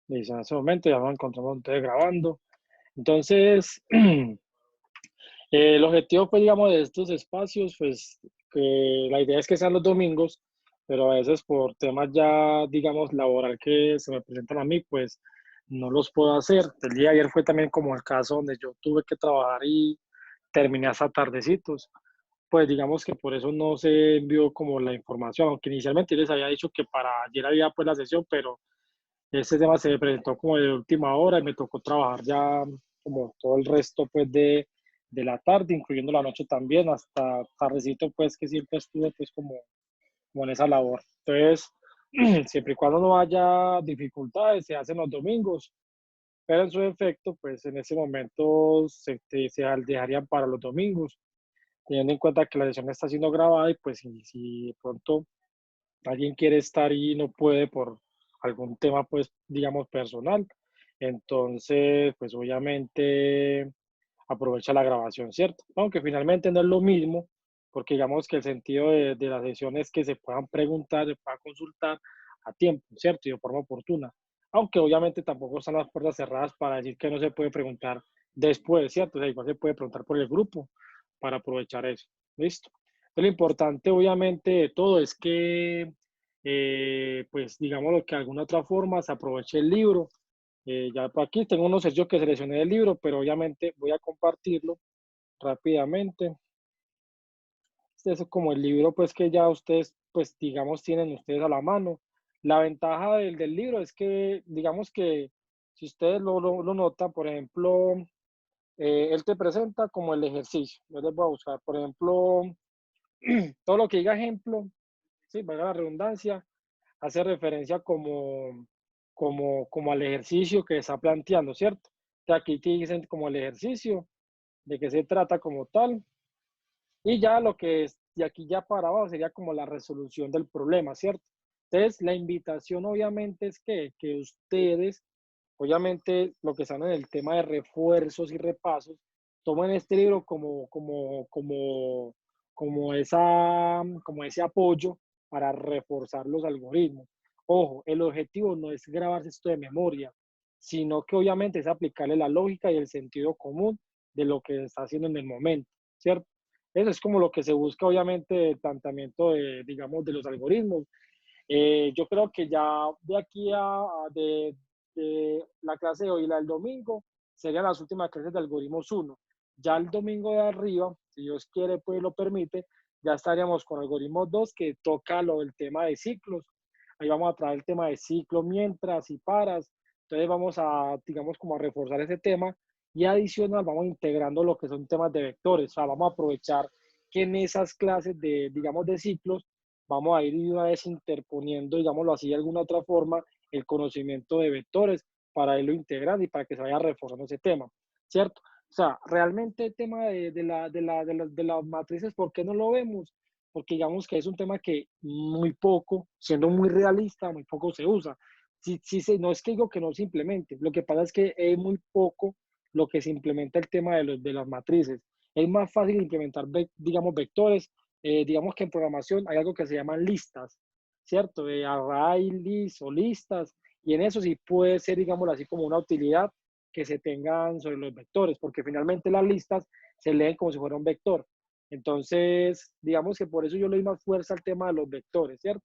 Listo, en ese momento ya nos encontramos entonces grabando. Entonces, el objetivo, pues, digamos, de estos espacios, pues, que la idea es que sean los domingos, pero a veces por temas ya, digamos, laboral que se me presentan a mí, pues, no los puedo hacer. El día de ayer fue también como el caso donde yo tuve que trabajar y terminé hasta tardecitos. Pues, digamos que por eso no se envió como la información, aunque inicialmente les había dicho que para ayer había, pues, la sesión, pero ese tema se me presentó como de última hora y me tocó trabajar ya como todo el resto pues de la tarde, incluyendo la noche también, hasta tardecito pues que siempre estuve pues como en esa labor. Entonces, siempre y cuando no haya dificultades, se hacen los domingos, pero en su efecto pues en ese momento se dejarían para los domingos, teniendo en cuenta que la sesión está siendo grabada y pues si de pronto alguien quiere estar y no puede por algún tema, pues, digamos, personal. Entonces, pues, obviamente aprovecha la grabación, ¿cierto? Aunque finalmente no es lo mismo, porque digamos que el sentido de la sesión es que se puedan preguntar, se puedan consultar a tiempo, ¿cierto? Y de forma oportuna. Aunque obviamente tampoco están las puertas cerradas para decir que no se puede preguntar después, ¿cierto? O sea, igual se puede preguntar por el grupo para aprovechar eso. ¿Listo? Lo importante, obviamente, de todo es que, pues, digámoslo que de alguna otra forma se aproveche el libro. Ya por aquí tengo unos hechos que seleccioné del libro, pero obviamente voy a compartirlo rápidamente. Este es como el libro, pues, que ya ustedes, pues, digamos, tienen ustedes a la mano. La ventaja del libro es que, digamos que si ustedes lo notan, por ejemplo, él te presenta como el ejercicio. Yo les voy a buscar, por ejemplo, todo lo que diga ejemplo, sí, valga la redundancia, hace referencia como al ejercicio que está planteando, ¿cierto? De aquí te dicen como el ejercicio, de qué se trata como tal, y ya lo que es, de aquí ya para abajo sería como la resolución del problema, ¿cierto? Entonces, la invitación obviamente es que ustedes, obviamente lo que están en el tema de refuerzos y repasos, tomen este libro como ese apoyo para reforzar los algoritmos. Ojo, el objetivo no es grabarse esto de memoria, sino que obviamente es aplicarle la lógica y el sentido común de lo que está haciendo en el momento, ¿cierto? Eso es como lo que se busca, obviamente, el planteamiento de, digamos, de los algoritmos. Yo creo que ya de aquí de la clase de hoy y la del domingo serían las últimas clases de algoritmos uno. Ya el domingo de arriba, si Dios quiere, pues lo permite, ya estaríamos con algoritmos 2 que toca lo del tema de ciclos. Ahí vamos a traer el tema de ciclo mientras y paras. Entonces vamos a, digamos, como a reforzar ese tema y adicional vamos integrando lo que son temas de vectores. O sea, vamos a aprovechar que en esas clases de, digamos, de ciclos vamos a ir de una vez interponiendo, digámoslo así, de alguna otra forma, el conocimiento de vectores para irlo integrando y para que se vaya reforzando ese tema, ¿cierto? O sea, realmente el tema de las matrices, ¿por qué no lo vemos? Porque digamos que es un tema que muy poco, siendo muy realista, muy poco se usa. No es que digo que no se implemente, lo que pasa es que es muy poco lo que se implementa el tema de las matrices. Es más fácil implementar, digamos, vectores, digamos que en programación hay algo que se llaman listas, ¿cierto? De array list o listas, y en eso sí puede ser, digámoslo así, como una utilidad que se tengan sobre los vectores, porque finalmente las listas se leen como si fuera un vector. Entonces, digamos que por eso yo le doy más fuerza al tema de los vectores, ¿cierto?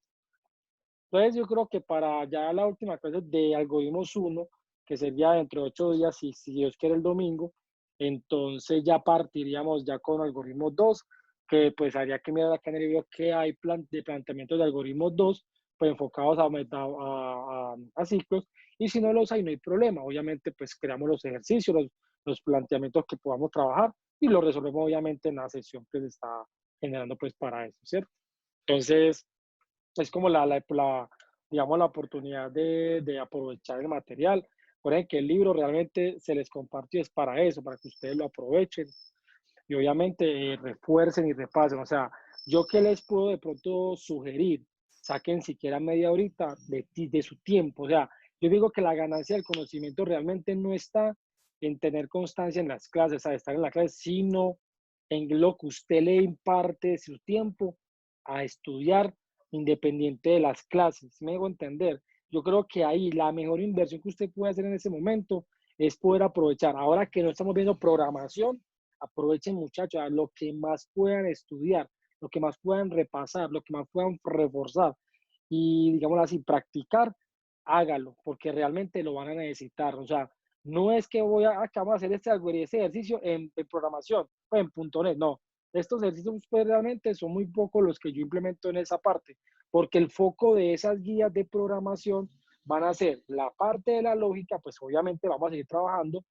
Entonces, yo creo que para ya la última clase de algoritmos uno que sería dentro de 8 días, si Dios quiere el domingo, entonces ya partiríamos ya con algoritmos 2 que pues haría que mirar acá en el video que hay de planteamientos de algoritmos 2 pues enfocados a ciclos, y si no los hay, no hay problema. Obviamente, pues creamos los ejercicios, los planteamientos que podamos trabajar y los resolvemos obviamente en la sesión que se está generando pues para eso, ¿cierto? Entonces, es como digamos, la oportunidad de aprovechar el material. Recuerden que el libro realmente se les compartió es para eso, para que ustedes lo aprovechen y obviamente refuercen y repasen. O sea, yo qué les puedo de pronto sugerir, saquen siquiera media horita de su tiempo. O sea, yo digo que la ganancia del conocimiento realmente no está en tener constancia en las clases, o sea, estar en la clase, sino en lo que usted le imparte su tiempo a estudiar independiente de las clases. ¿Me hago entender? yo creo que ahí la mejor inversión que usted puede hacer en ese momento es poder aprovechar. Ahora que no estamos viendo programación, aprovechen muchachos a lo que más puedan estudiar, lo que más puedan repasar, lo que más puedan reforzar y, digamos así, practicar, hágalo, porque realmente lo van a necesitar. O sea, no es que que vamos a hacer este algoritmo, ese ejercicio en programación o en .NET, no. Estos ejercicios pues, realmente son muy pocos los que yo implemento en esa parte, porque el foco de esas guías de programación van a ser la parte de la lógica, pues obviamente vamos a seguir trabajando,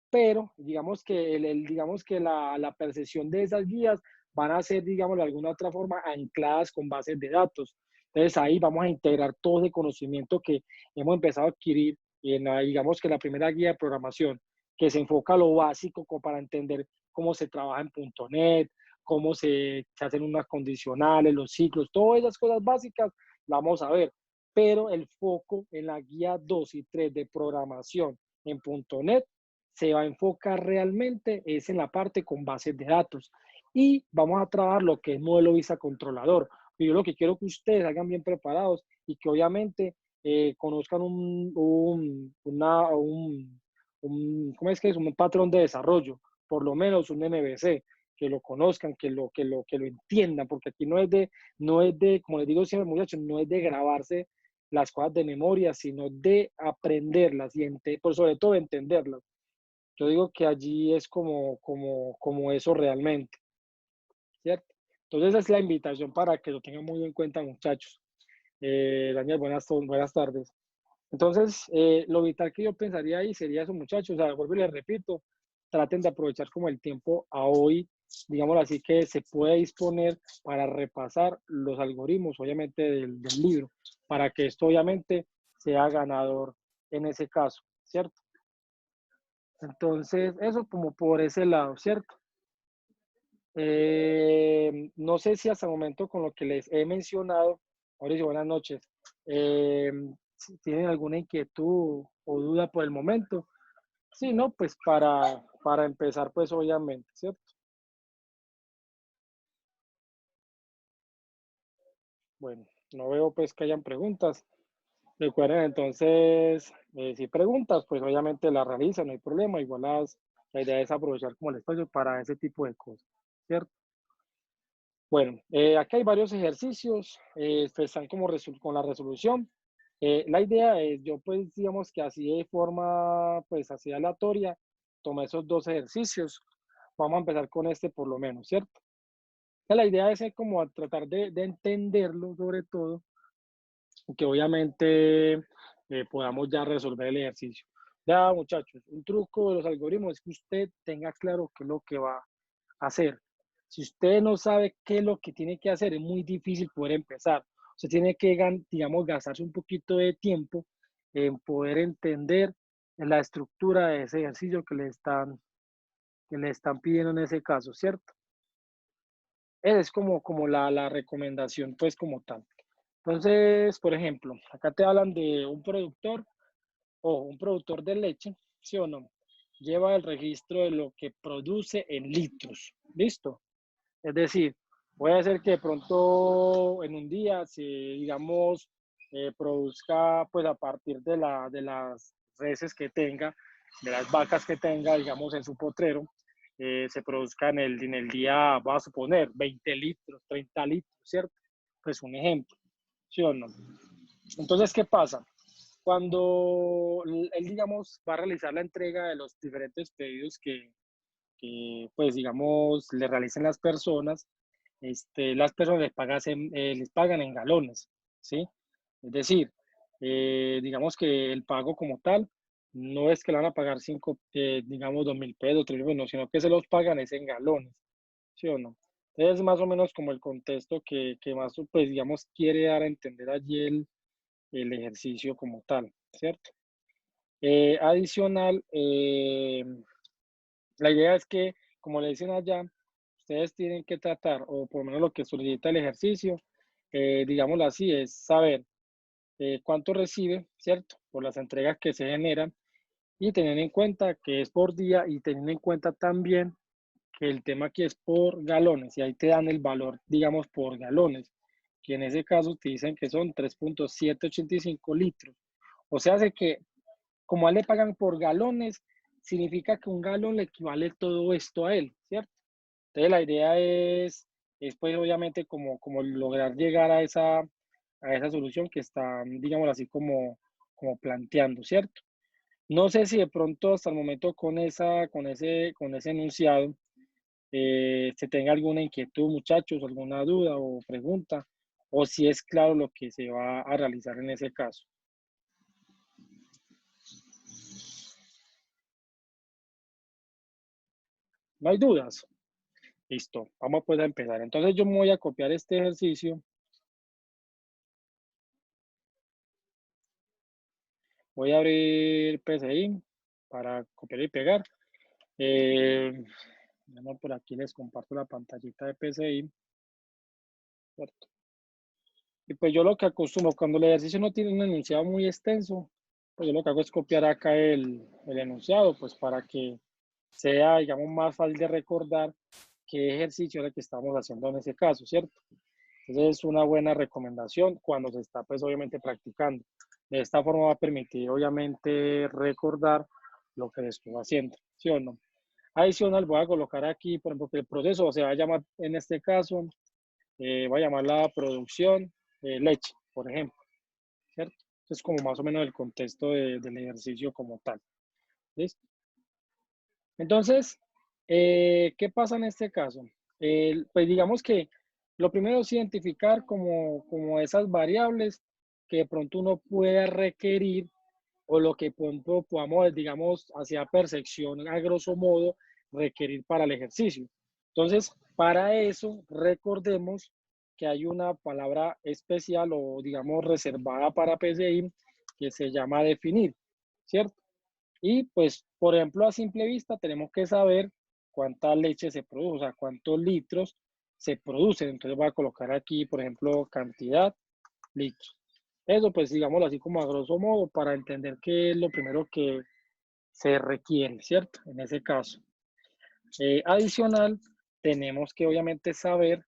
pero digamos que, digamos que la percepción de esas guías van a ser, digamos, de alguna otra forma ancladas con bases de datos. Entonces ahí vamos a integrar todo ese conocimiento que hemos empezado a adquirir en digamos que la primera guía de programación, que se enfoca a lo básico como para entender cómo se trabaja en .NET, cómo se hacen unas condicionales, los ciclos, todas esas cosas básicas las vamos a ver. Pero el foco en la guía 2 y 3 de programación en .NET se va a enfocar realmente es en la parte con bases de datos y vamos a trabajar lo que es modelo vista controlador. Y yo lo que quiero que ustedes hagan bien preparados y que obviamente conozcan ¿cómo es que es? Un patrón de desarrollo, por lo menos un MVC, que lo conozcan, que lo entiendan, porque aquí no es de, como les digo siempre muchachos, no es de grabarse las cosas de memoria, sino de aprenderlas y por sobre todo entenderlas. Yo digo que allí es como eso realmente, ¿cierto? Entonces esa es la invitación para que lo tengan muy en cuenta, muchachos. Daniel, buenas tardes. Entonces, lo vital que yo pensaría ahí sería eso, muchachos. O sea, vuelvo y les repito, traten de aprovechar como el tiempo a hoy, digámoslo así, que se puede disponer para repasar los algoritmos, obviamente, del libro, para que esto, obviamente, sea ganador en ese caso, ¿cierto? Entonces, eso como por ese lado, ¿cierto? No sé si hasta el momento con lo que les he mencionado, Mauricio, buenas noches, si tienen alguna inquietud o duda por el momento. Sí, no, pues para empezar, pues obviamente, ¿cierto? Bueno, no veo pues que hayan preguntas. Recuerden entonces, si preguntas, pues obviamente las realizan, no hay problema. Igual la idea es aprovechar como el espacio para ese tipo de cosas, ¿cierto? Bueno, aquí hay varios ejercicios, pues, están como con la resolución. La idea es, yo pues digamos que así de forma, pues así aleatoria, tomé esos dos ejercicios. Vamos a empezar con este por lo menos, ¿cierto? La idea es como a tratar de entenderlo sobre todo, y que obviamente podamos ya resolver el ejercicio. Ya muchachos, un truco de los algoritmos es que usted tenga claro qué es lo que va a hacer. Si usted no sabe qué es lo que tiene que hacer, es muy difícil poder empezar. Usted tiene que, digamos, gastarse un poquito de tiempo en poder entender la estructura de ese ejercicio que le están pidiendo en ese caso, ¿cierto? Esa es como la recomendación, pues como tal. Entonces, por ejemplo, acá te hablan de un productor o un productor de leche, ¿sí o no? Lleva el registro de lo que produce en litros. ¿Listo? Es decir, puede ser que de pronto en un día, si digamos, produzca pues a partir de las reses que tenga, de las vacas que tenga, digamos, en su potrero, se produzca en el día, voy a suponer, 20 litros, 30 litros, ¿cierto? Pues un ejemplo, ¿sí o no? Entonces, ¿qué pasa? Cuando él, digamos, va a realizar la entrega de los diferentes pedidos pues, digamos, le realicen las personas, las personas les pagan en galones, ¿sí? Es decir, digamos que el pago como tal no es que le van a pagar digamos, 2.000 pesos, 3.000 no, sino que se los pagan es en galones, ¿sí o no? Entonces, más o menos como el contexto que más, pues, digamos, quiere dar a entender allí el ejercicio como tal, ¿cierto? Adicional, la idea es que, como le dicen allá, ustedes tienen que tratar, o por lo menos lo que solicita el ejercicio, digámoslo así, es saber cuánto recibe, ¿cierto? Por las entregas que se generan y teniendo en cuenta que es por día y teniendo en cuenta también que el tema aquí es por galones y ahí te dan el valor, digamos, por galones, que en ese caso te dicen que son 3.785 litros. O sea, hace que como a él le pagan por galones, significa que un galón le equivale todo esto a él, ¿cierto? Entonces la idea es pues obviamente como lograr llegar a esa solución que están, digamos así, como planteando, ¿cierto? No sé si de pronto hasta el momento con ese enunciado se tenga alguna inquietud, muchachos, alguna duda o pregunta, o si es claro lo que se va a realizar en ese caso. ¿No hay dudas? Listo, vamos pues a empezar. Entonces yo me voy a copiar este ejercicio, voy a abrir PCI para copiar y pegar. Bueno, por aquí les comparto la pantallita de PCI, ¿cierto? Y pues yo lo que acostumbro, cuando el ejercicio no tiene un enunciado muy extenso, pues yo lo que hago es copiar acá el enunciado, pues para que sea, digamos, más fácil de recordar qué ejercicio es el que estamos haciendo en ese caso, ¿cierto? Entonces es una buena recomendación cuando se está, pues, obviamente practicando. De esta forma va a permitir, obviamente, recordar lo que estuvo haciendo, ¿sí o no? Adicional, voy a colocar aquí, por ejemplo, que el proceso se va a llamar, en este caso, voy a llamar la producción leche, por ejemplo, ¿cierto? Es como más o menos el contexto del ejercicio como tal, ¿listo? Entonces, ¿qué pasa en este caso? Pues digamos que lo primero es identificar como esas variables que de pronto uno pueda requerir o lo que pronto podamos, digamos, hacia percepción, a grosso modo, requerir para el ejercicio. Entonces, para eso, recordemos que hay una palabra especial o, digamos, reservada para PCI que se llama definir, ¿cierto? Y pues, por ejemplo, a simple vista tenemos que saber cuánta leche se produce, o sea, cuántos litros se producen. Entonces voy a colocar aquí, por ejemplo, cantidad, litros. Eso pues digámoslo así como a grosso modo para entender qué es lo primero que se requiere, ¿cierto? En ese caso. Adicional, tenemos que obviamente saber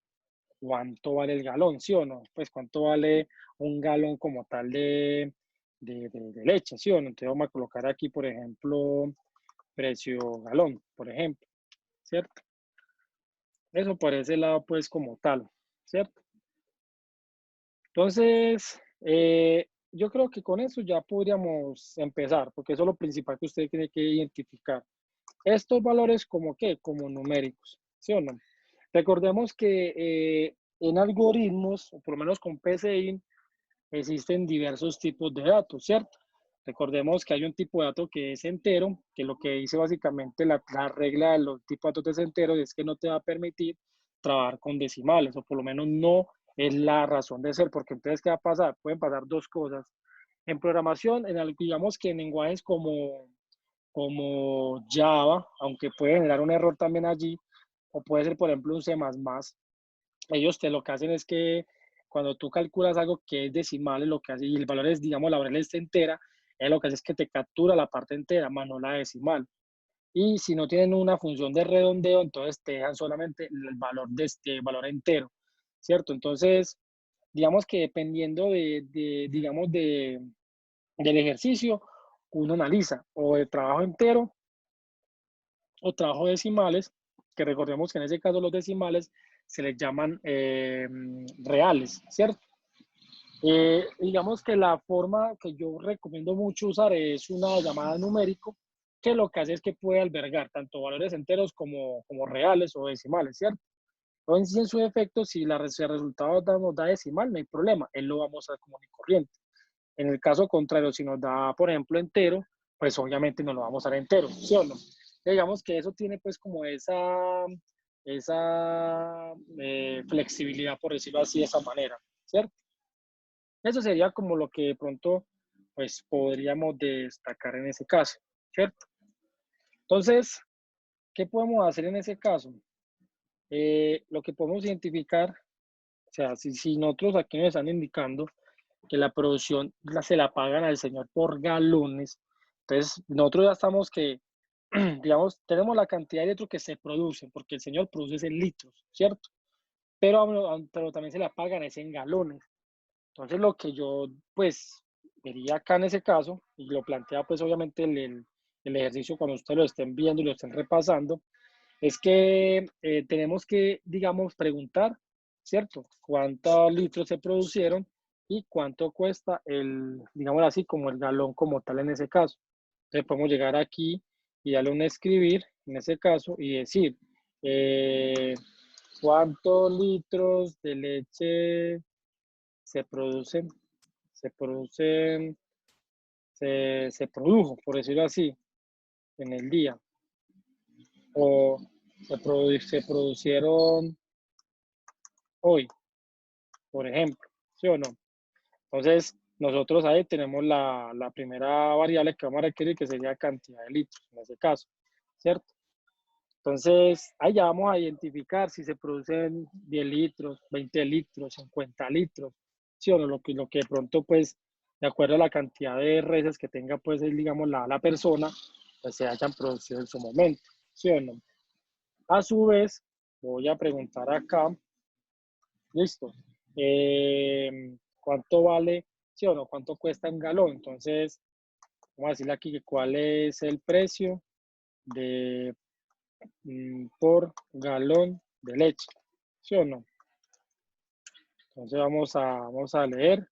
cuánto vale el galón, ¿sí o no? Pues cuánto vale un galón como tal de leche, ¿sí o no? Entonces vamos a colocar aquí, por ejemplo, precio galón, por ejemplo, ¿cierto? Eso por ese lado, pues como tal, ¿cierto? Entonces, yo creo que con eso ya podríamos empezar, porque eso es lo principal que usted tiene que identificar. Estos valores como qué, como numéricos, ¿sí o no? Recordemos que en algoritmos, o por lo menos con PCI, existen diversos tipos de datos, ¿cierto? Recordemos que hay un tipo de dato que es entero, que lo que dice básicamente la regla de los tipos de datos enteros es que no te va a permitir trabajar con decimales, o por lo menos no es la razón de ser, porque entonces, ¿qué va a pasar? Pueden pasar dos cosas. En programación, digamos que en lenguajes como Java, aunque puede generar un error también allí, o puede ser, por ejemplo, un C++, ellos lo que hacen es que cuando tú calculas algo que es decimal, lo que hace, y el valor es, digamos, la variable es entera, lo que hace es que te captura la parte entera, más no la decimal. Y si no tienen una función de redondeo, entonces te dejan solamente el valor de este valor entero, ¿cierto? Entonces, digamos que dependiendo digamos, del ejercicio, uno analiza o el trabajo entero o trabajo decimales, que recordemos que en ese caso los decimales se les llaman reales, ¿cierto? Digamos que la forma que yo recomiendo mucho usar es una llamada numérico, que lo que hace es que puede albergar tanto valores enteros como reales o decimales, ¿cierto? Entonces, en su efecto, si el resultado nos da decimal, no hay problema, él lo vamos a dar como corriente. En el caso contrario, si nos da, por ejemplo, entero, pues obviamente nos lo vamos a dar entero, ¿sí o no? Digamos que eso tiene pues como esa flexibilidad, por decirlo así, de esa manera, ¿cierto? Eso sería como lo que de pronto pues podríamos destacar en ese caso, ¿cierto? Entonces, ¿qué podemos hacer en ese caso? Lo que podemos identificar, o sea, si nosotros aquí nos están indicando que la producción se la pagan al señor por galones, entonces nosotros ya estamos que, digamos, tenemos la cantidad de litros que se producen, porque el señor produce en litros, ¿cierto? Pero también se la pagan es en galones. Entonces, lo que yo, pues, vería acá en ese caso, y lo plantea pues obviamente el ejercicio cuando ustedes lo estén viendo y lo estén repasando, es que tenemos que, digamos, preguntar, ¿cierto? ¿Cuántos litros se producieron y cuánto cuesta el, digamos así, como el galón como tal en ese caso? Entonces podemos llegar aquí y darle un escribir en ese caso y decir eh, cuántos litros de leche se producen, se producen, se produjo, por decirlo así, en el día. O se producieron hoy, por ejemplo, ¿sí o no? Entonces, nosotros ahí tenemos la primera variable que vamos a requerir, que sería cantidad de litros, en ese caso, ¿cierto? Entonces, ahí ya vamos a identificar si se producen 10 litros, 20 litros, 50 litros, ¿sí o no? Lo que de pronto, pues, de acuerdo a la cantidad de reses que tenga, pues, digamos, la persona, pues se hayan producido en su momento, ¿sí o no? A su vez, voy a preguntar acá, listo, ¿cuánto vale, sí o no? ¿Cuánto cuesta un galón? Entonces, vamos a decirle aquí que cuál es el precio de por galón de leche, ¿sí o no? Entonces vamos a leer,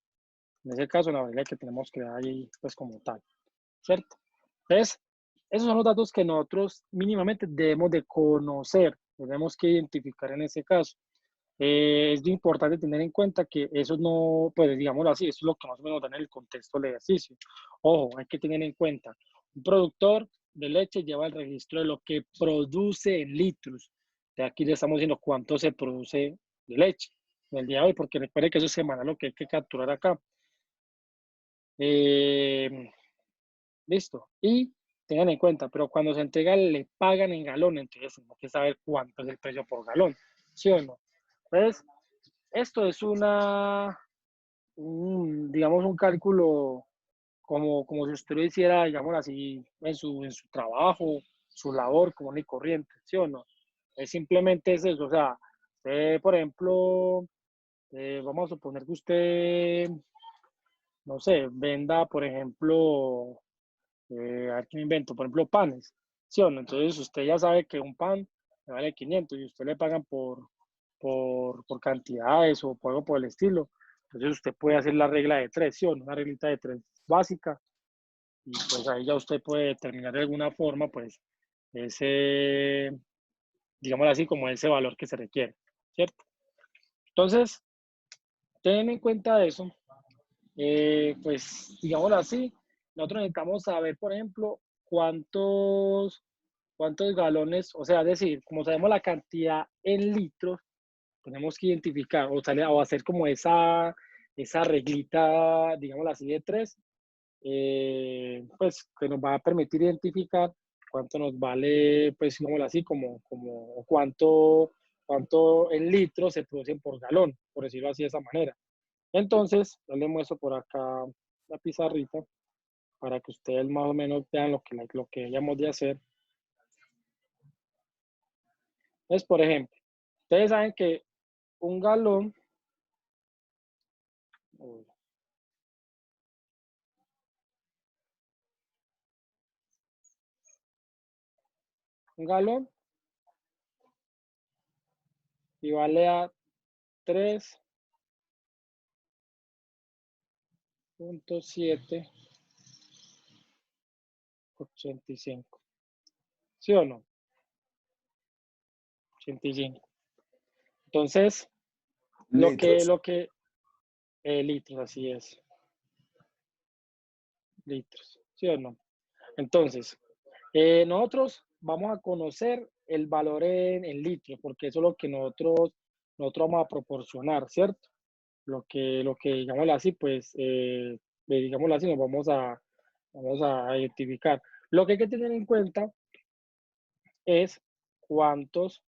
en ese caso, la variable que tenemos que dar ahí, pues como tal, ¿cierto? Entonces, esos son los datos que nosotros mínimamente debemos de conocer, tenemos que identificar en ese caso. Es importante tener en cuenta que eso no, pues digámoslo así, eso es lo que más o menos da en el contexto del ejercicio. Ojo, hay que tener en cuenta, un productor de leche lleva el registro de lo que produce en litros. De aquí le estamos diciendo cuánto se produce de leche en el día de hoy, porque recuerde que eso es semanal lo que hay que capturar acá. Eh, Listo. Y tengan en cuenta, pero cuando se entrega le pagan en galón, entonces tenemos que saber cuánto es el precio por galón, ¿sí o no? Entonces, esto es digamos, un cálculo como si usted lo hiciera, digamos así, en su trabajo, su labor común y corriente, ¿sí o no? Es simplemente es eso, o sea, usted, por ejemplo, vamos a suponer que usted, no sé, venda, por ejemplo, aquí me invento, por ejemplo, panes, ¿sí o no? Entonces usted ya sabe que un pan le vale 500 y usted le pagan por cantidades o por algo por el estilo. Entonces usted puede hacer la regla de tres, ¿sí o no? Una reglita de tres básica y pues ahí ya usted puede determinar de alguna forma, pues, ese, digamos así, como ese valor que se requiere, ¿cierto? Entonces, ten en cuenta eso, pues, digámoslo así, nosotros necesitamos saber, por ejemplo, cuántos galones, o sea, es decir, como sabemos la cantidad en litros, tenemos que identificar o hacer como esa reglita, digámoslo así, de tres, pues que nos va a permitir identificar cuánto nos vale, pues digámoslo así, como cuánto en litros se producen por galón, por decirlo así de esa manera. Entonces, yo les muestro por acá la pizarrita para que ustedes más o menos vean lo que debíamos de hacer. Entonces, por ejemplo, ustedes saben que un galón, un galón equivale a 3.785. ¿Sí o no? 85. Entonces, lo que, Litros. lo que, litros, así es, litros, ¿sí o no? Entonces, nosotros vamos a conocer el valor en litros, porque eso es lo que nosotros vamos a proporcionar, ¿cierto? Lo que digámoslo así, pues, digámoslo así, nos vamos a identificar. Lo que hay que tener en cuenta es cuántos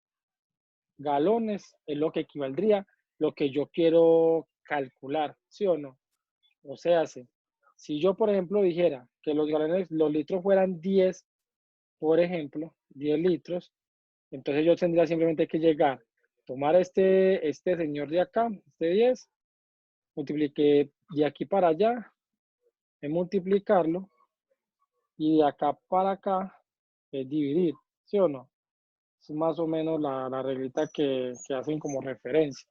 galones es lo que equivaldría lo que yo quiero calcular, ¿sí o no? O sea, si yo, por ejemplo, dijera que los galones, los litros fueran 10, por ejemplo, 10 litros, entonces yo tendría simplemente que llegar, tomar este señor de acá, este 10, multiplique de aquí para allá es multiplicarlo y de acá para acá es dividir, ¿sí o no? Es más o menos la reglita que hacen como referencia,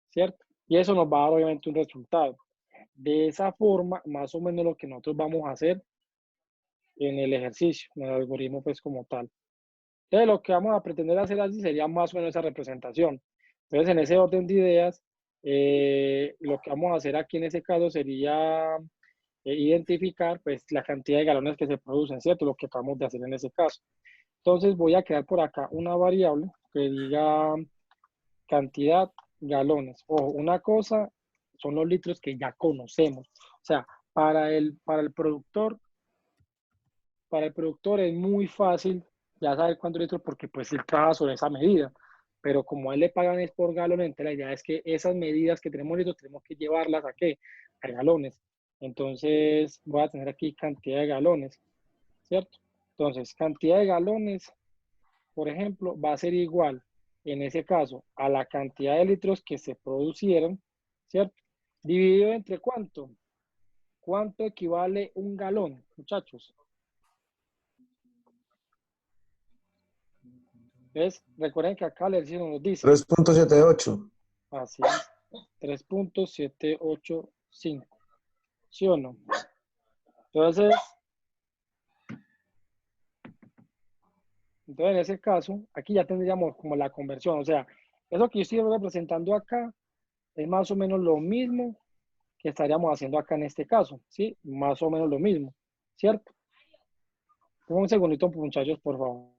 ¿cierto? Y eso nos va a dar obviamente un resultado. De esa forma, más o menos lo que nosotros vamos a hacer en el ejercicio, en el algoritmo pues como tal. Entonces lo que vamos a pretender hacer así sería más o menos esa representación. Entonces en ese orden de ideas, lo que vamos a hacer aquí en ese caso sería identificar pues la cantidad de galones que se producen, ¿cierto? Lo que acabamos de hacer en ese caso. Entonces voy a crear por acá una variable que diga cantidad galones. O una cosa son los litros que ya conocemos. O sea, para el productor, es muy fácil ya saber cuántos litros porque pues él trabaja sobre esa medida. Pero como a él le pagan es por galón, entonces la idea es que esas medidas que tenemos litros tenemos que llevarlas a qué? A galones. Entonces voy a tener aquí cantidad de galones, ¿cierto? Entonces, cantidad de galones, por ejemplo, va a ser igual, en ese caso, a la cantidad de litros que se producieron, ¿cierto? Dividido entre ¿cuánto? ¿Cuánto equivale un galón, muchachos? Entonces, recuerden que acá el ejercicio nos dice, 3.78. así es, 3.785, ¿sí o no? Entonces, en ese caso, aquí ya tendríamos como la conversión, o sea, eso que yo estoy representando acá es más o menos lo mismo que estaríamos haciendo acá en este caso, ¿sí? Más o menos lo mismo, ¿cierto? Un segundito, muchachos, por favor.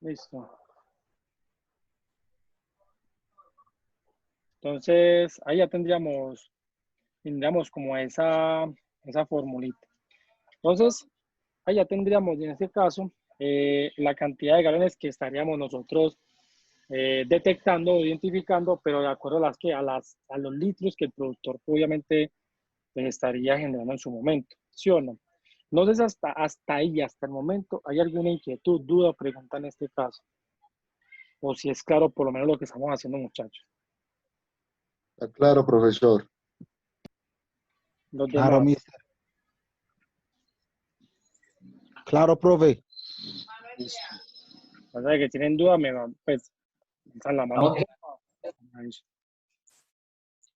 Listo. Entonces, ahí ya tendríamos como esa formulita. Entonces, ahí ya tendríamos en este caso la cantidad de galones que estaríamos nosotros detectando o identificando, pero de acuerdo a a los litros que el productor obviamente pues, estaría generando en su momento, ¿sí o no? No sé si hasta ahí, hasta el momento, hay alguna inquietud, duda o pregunta en este caso, o si es claro por lo menos lo que estamos haciendo, muchachos. Está claro, profesor. Los Claro, demás, mister. Claro, profe. o sea, que tienen duda, me van, pues, alzan la mano.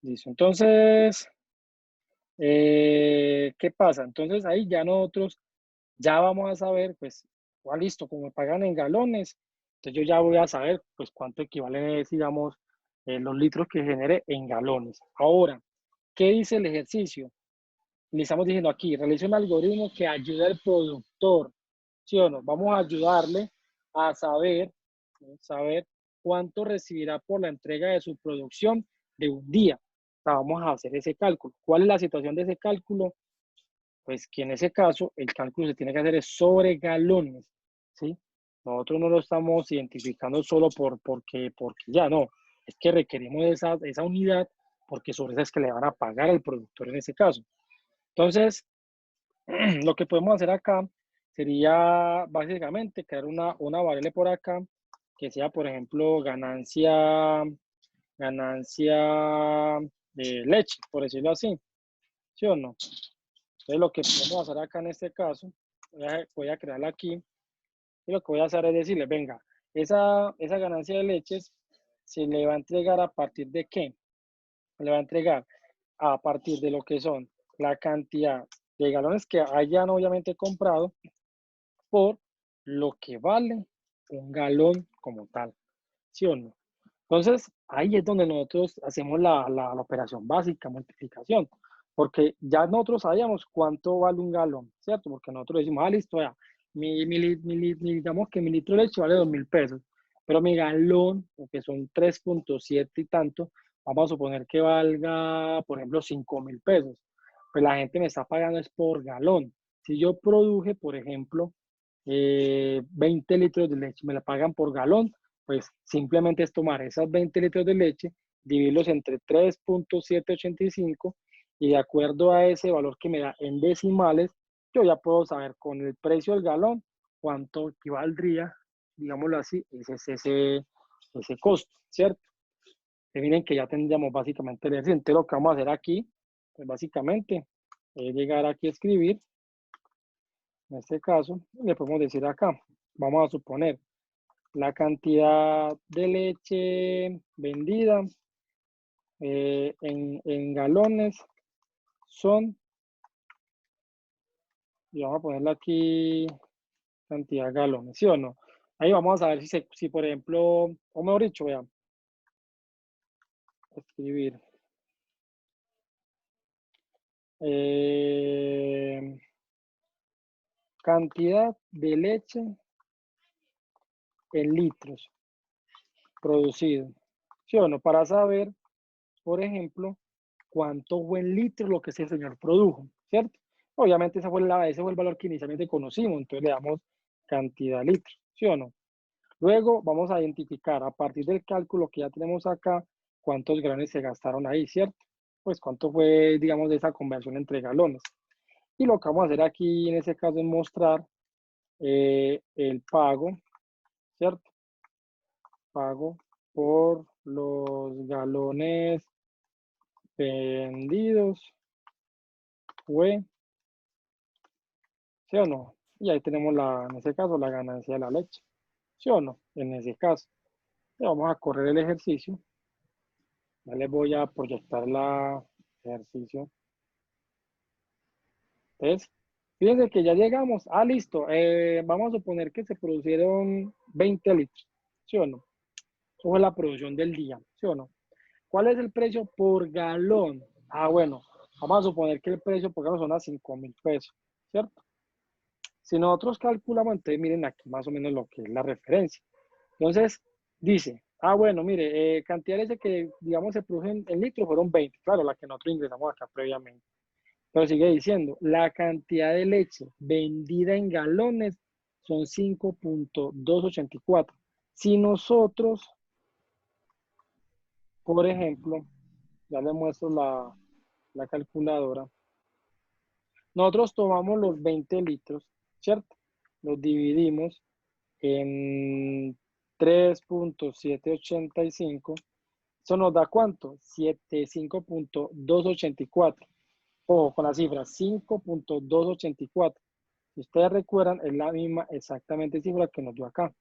Listo. Entonces, ¿qué pasa? Entonces ahí ya nosotros ya vamos a saber, pues, listo, como me pagan en galones, entonces yo ya voy a saber, pues, cuánto equivalen, digamos, los litros que genere en galones. Ahora, ¿qué dice el ejercicio? Le estamos diciendo aquí, realice un algoritmo que ayude al productor, ¿sí o no? Vamos a ayudarle a saber cuánto recibirá por la entrega de su producción de un día. O sea, vamos a hacer ese cálculo. ¿Cuál es la situación de ese cálculo? Pues que en ese caso el cálculo se tiene que hacer es sobre galones, ¿sí? Nosotros no lo estamos identificando solo porque ya no, es que requerimos esa unidad porque sobre esa es que le van a pagar al productor en ese caso. Entonces, lo que podemos hacer acá sería básicamente crear una variable por acá que sea, por ejemplo, ganancia de leche, por decirlo así, ¿sí o no? Entonces, lo que podemos hacer acá en este caso, voy a crearla aquí y lo que voy a hacer es decirle, venga, esa ganancia de leches se le va a entregar a partir de qué? Se le va a entregar a partir de lo que son la cantidad de galones que hayan obviamente comprado por lo que vale un galón como tal, ¿sí o no? Entonces, ahí es donde nosotros hacemos la operación básica, multiplicación, porque ya nosotros sabíamos cuánto vale un galón, ¿cierto? Porque nosotros decimos, listo, ya, digamos que mi litro de leche vale 2.000 pesos, pero mi galón, que son 3.7 y tanto, vamos a suponer que valga, por ejemplo, 5.000 pesos. Pues la gente me está pagando es por galón. Si yo produje, por ejemplo, 20 litros de leche, me la pagan por galón, pues simplemente es tomar esas 20 litros de leche, dividirlos entre 3.785 y de acuerdo a ese valor que me da en decimales, yo ya puedo saber con el precio del galón cuánto equivaldría, digámoslo así, ese costo, ¿cierto? Que miren que ya tendríamos básicamente el ejercicio. Entonces lo que vamos a hacer aquí, pues básicamente, es llegar aquí a escribir, en este caso, le podemos decir acá, vamos a suponer la cantidad de leche vendida en galones son, y vamos a ponerle aquí cantidad de galones, ¿sí o no? Ahí vamos a ver si por ejemplo, o mejor dicho, vean, escribir. Cantidad de leche en litros producido, ¿sí o no? Para saber, por ejemplo, cuánto fue en litros lo que ese señor produjo, ¿cierto? Obviamente ese fue el valor que inicialmente conocimos, entonces le damos cantidad de litros, ¿sí o no? Luego vamos a identificar a partir del cálculo que ya tenemos acá, cuántos galones se gastaron ahí, ¿cierto? Pues cuánto fue, digamos, de esa conversión entre galones. Y lo que vamos a hacer aquí en ese caso es mostrar el pago, ¿cierto? Pago por los galones vendidos fue, ¿sí o no? Y ahí tenemos en ese caso la ganancia de la leche, ¿sí o no? En ese caso. Le vamos a correr el ejercicio. Ya les voy a proyectar el ejercicio. Entonces, fíjense que ya llegamos. Ah, listo. Vamos a suponer que se producieron 20 litros, ¿sí o no? Eso fue la producción del día, ¿sí o no? ¿Cuál es el precio por galón? Ah, bueno, vamos a suponer que el precio por galón son a 5.000 pesos, ¿cierto? Si nosotros calculamos, entonces miren aquí más o menos lo que es la referencia. Entonces, dice, ah, bueno, mire, cantidad de leche que, digamos, se produjo en litros fueron 20, claro, la que nosotros ingresamos acá previamente. Pero sigue diciendo, la cantidad de leche vendida en galones son 5.284. Si nosotros, por ejemplo, ya les muestro la calculadora, nosotros tomamos los 20 litros, ¿cierto? Los dividimos en 3.785. Eso nos da ¿cuánto? 75.284. Ojo con la cifra, 5.284. Si ustedes recuerdan, es la misma exactamente cifra que nos dio acá.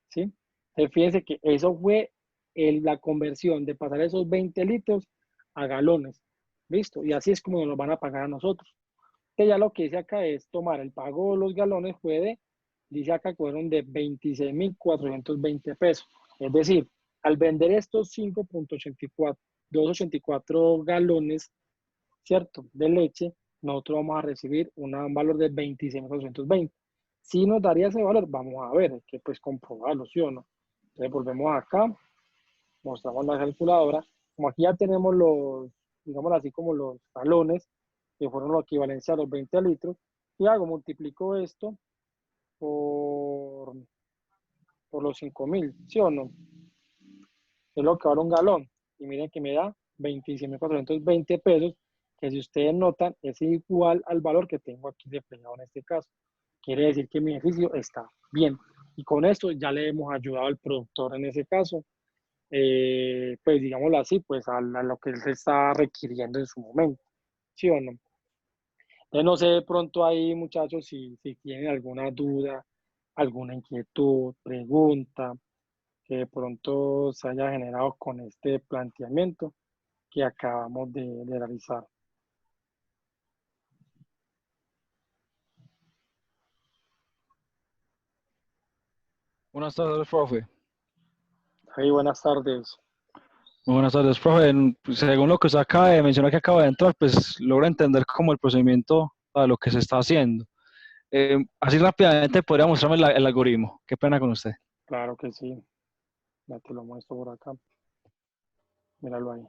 ¿Sí? Fíjense que eso fue la conversión de pasar esos 20 litros a galones. ¿Listo? Y así es como nos van a pagar a nosotros. Que ya lo que dice acá es tomar el pago de los galones dice acá que fueron de 26.420 pesos. Es decir, al vender estos 284 galones, ¿cierto? De leche, nosotros vamos a recibir un valor de 26.420. Si nos daría ese valor, vamos a ver, hay que pues comprobarlo, ¿sí o no? Entonces volvemos acá, mostramos la calculadora. Como aquí ya tenemos digamos así como los galones, que fueron la equivalencia a los 20 litros, y hago, multiplico esto por, por los 5.000, ¿sí o no? Es lo que vale un galón. Y miren que me da 26.420 pesos, que si ustedes notan es igual al valor que tengo aquí reflejado en este caso. Quiere decir que mi beneficio está bien. Y con esto ya le hemos ayudado al productor en ese caso, pues digámoslo así, pues a lo que él se está requiriendo en su momento. ¿Sí o no? Entonces no sé de pronto ahí, muchachos, si tienen alguna duda, alguna inquietud, pregunta que de pronto se haya generado con este planteamiento que acabamos de realizar. Buenas tardes, profe. Hey, buenas tardes. Muy buenas tardes, profe. Según lo que usted acaba de mencionar que acaba de entrar, pues logra entender como el procedimiento a lo que se está haciendo. Así rápidamente podría mostrarme el algoritmo. Qué pena con usted. Claro que sí. Ya te lo muestro por acá. Míralo ahí.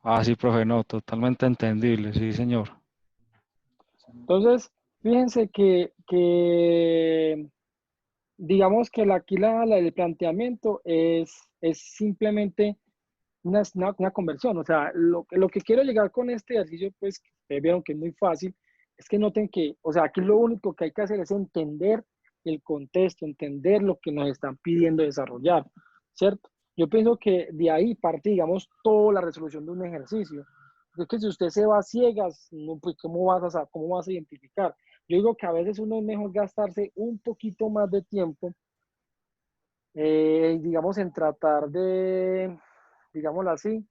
Ah, sí, profe, no, totalmente entendible, sí, señor. Entonces, fíjense que digamos que aquí el planteamiento es simplemente una conversión. O sea, lo que quiero llegar con este ejercicio, pues, que ustedes vieron que es muy fácil, es que noten que, o sea, aquí lo único que hay que hacer es entender el contexto, entender lo que nos están pidiendo desarrollar, ¿cierto? Yo pienso que de ahí parte, digamos, toda la resolución de un ejercicio. Es que si usted se va a ciegas, no, pues, ¿cómo vas a identificar? Yo digo que a veces uno es mejor gastarse un poquito más de tiempo, digamos, en tratar de, digámoslo así,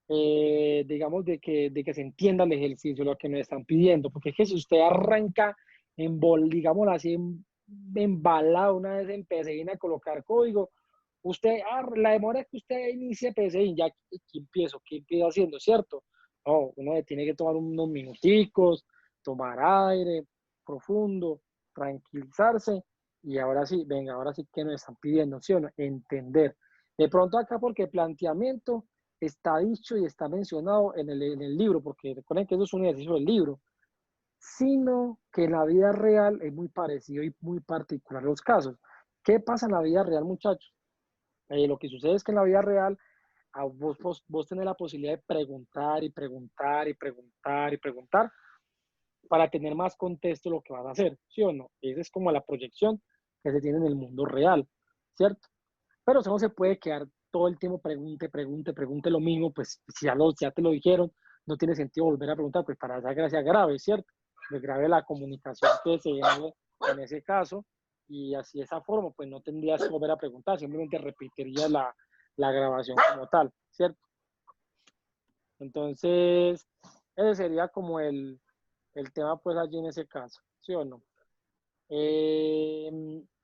digamos, de que se entienda el ejercicio, lo que nos están pidiendo, porque es que si usted arranca digámoslo así, embalado una vez en PCI a colocar código, usted, la demora que usted inicia PCI, ya ¿qué empiezo haciendo, cierto? No, uno tiene que tomar unos minuticos, tomar aire profundo, tranquilizarse, y ahora sí, venga, ahora sí que nos están pidiendo, ¿sí o no? Entender. De pronto acá, porque planteamiento está dicho y está mencionado en el libro, porque recuerden que eso es un ejercicio del libro, sino que en la vida real es muy parecido y muy particular los casos. ¿Qué pasa en la vida real, muchachos? Lo que sucede es que en la vida real vos tenés la posibilidad de preguntar y preguntar y preguntar y preguntar para tener más contexto lo que vas a hacer, ¿sí o no? Esa es como la proyección que se tiene en el mundo real, ¿cierto? Pero eso no se puede quedar todo el tiempo pregunte lo mismo, pues si ya te lo dijeron, no tiene sentido volver a preguntar, pues para esa gracia grave, ¿cierto? Pues grave la comunicación que se hace en ese caso, y así de esa forma, pues no tendrías que volver a preguntar, simplemente repetirías la grabación como tal, ¿cierto? Entonces, ese sería como el tema, pues allí en ese caso, ¿sí o no? Eh,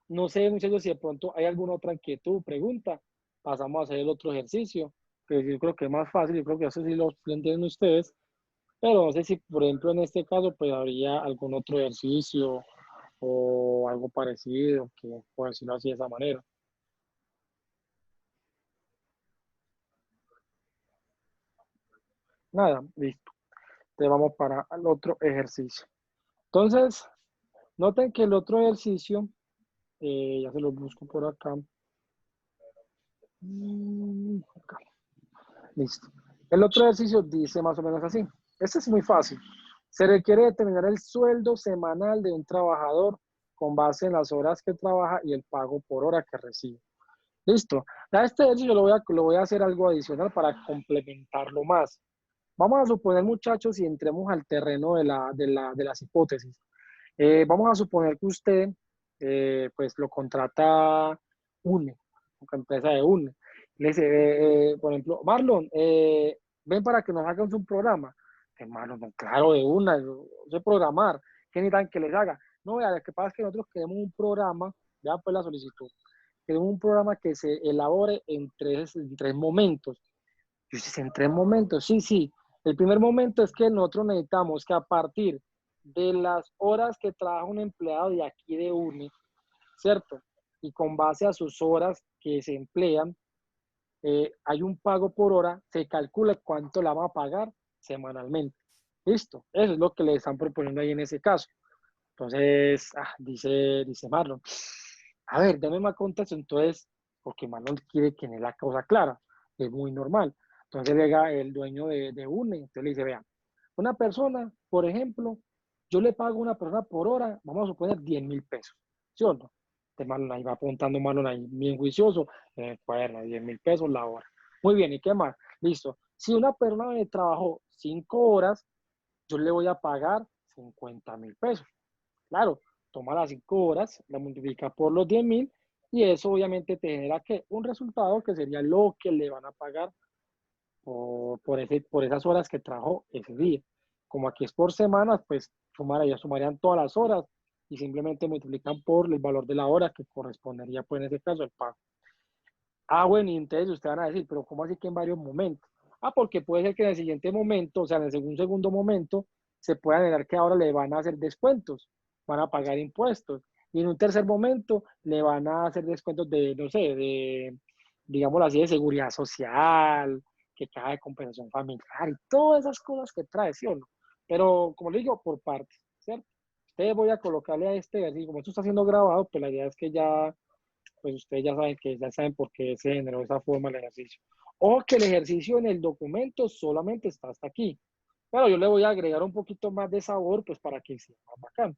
no sé, muchachos, si de pronto hay alguna otra inquietud, pregunta, pasamos a hacer el otro ejercicio, que yo creo que es más fácil, yo creo que eso sí lo entienden ustedes, pero no sé si, por ejemplo, en este caso, pues habría algún otro ejercicio o algo parecido, que por decirlo así de esa manera. Nada, listo. Entonces vamos para el otro ejercicio. Entonces, noten que el otro ejercicio, ya se lo busco por acá. Acá. Listo. El otro ejercicio dice más o menos así. Este es muy fácil. Se requiere determinar el sueldo semanal de un trabajador con base en las horas que trabaja y el pago por hora que recibe. Listo. A este ejercicio lo voy a hacer algo adicional para complementarlo más. Vamos a suponer, muchachos, y entremos al terreno de las hipótesis. Vamos a suponer que usted, pues, lo contrata UNE, una empresa de UNE. Le dice, por ejemplo, Marlon, ven para que nos hagas un programa. Marlon, no, claro, de una, yo sé programar. ¿Qué necesitan que les haga? No, vea, lo que pasa es que nosotros queremos un programa, vean pues la solicitud, queremos un programa que se elabore en tres momentos. Yo dije, ¿en tres momentos? Sí, sí. El primer momento es que nosotros necesitamos que a partir de las horas que trabaja un empleado de aquí de UNE, ¿cierto? Y con base a sus horas que se emplean, hay un pago por hora, se calcula cuánto la va a pagar semanalmente. Listo, eso es lo que le están proponiendo ahí en ese caso. Entonces, dice Marlon, a ver, dame más contexto. Entonces, porque Marlon quiere tener la causa clara, es muy normal. Entonces llega el dueño de UNE, entonces le dice, vean, una persona, por ejemplo, yo le pago a una persona por hora, vamos a suponer 10.000 pesos, ¿sí o no? Este Marlon ahí va apuntando, Marlon ahí bien juicioso, cuaderno, 10.000 pesos la hora. Muy bien, ¿y qué más? Listo. Si una persona me trabajó 5 horas, yo le voy a pagar 50.000 pesos. Claro, toma las 5 horas, la multiplica por los 10.000 y eso obviamente te genera ¿qué? Un resultado que sería lo que le van a pagar por esas horas que trabajó ese día. Como aquí es por semanas, pues sumarían todas las horas y simplemente multiplican por el valor de la hora que correspondería, pues en ese caso, el pago. Bueno, y entonces ustedes van a decir, pero ¿cómo así que en varios momentos? Porque puede ser que en el siguiente momento, o sea, en el segundo momento, se pueda negar que ahora le van a hacer descuentos, van a pagar impuestos. Y en un tercer momento le van a hacer descuentos de, no sé, digámoslo así, de seguridad social, que caja de compensación familiar y todas esas cosas que trae, ¿sí o no? Pero como le digo, por partes, ¿cierto? Ustedes voy a colocarle a este, así como esto está siendo grabado, pues la idea es que ya, pues ustedes ya saben por qué se generó de esa forma el ejercicio. O que el ejercicio en el documento solamente está hasta aquí. Pero yo le voy a agregar un poquito más de sabor, pues para que sea más bacán.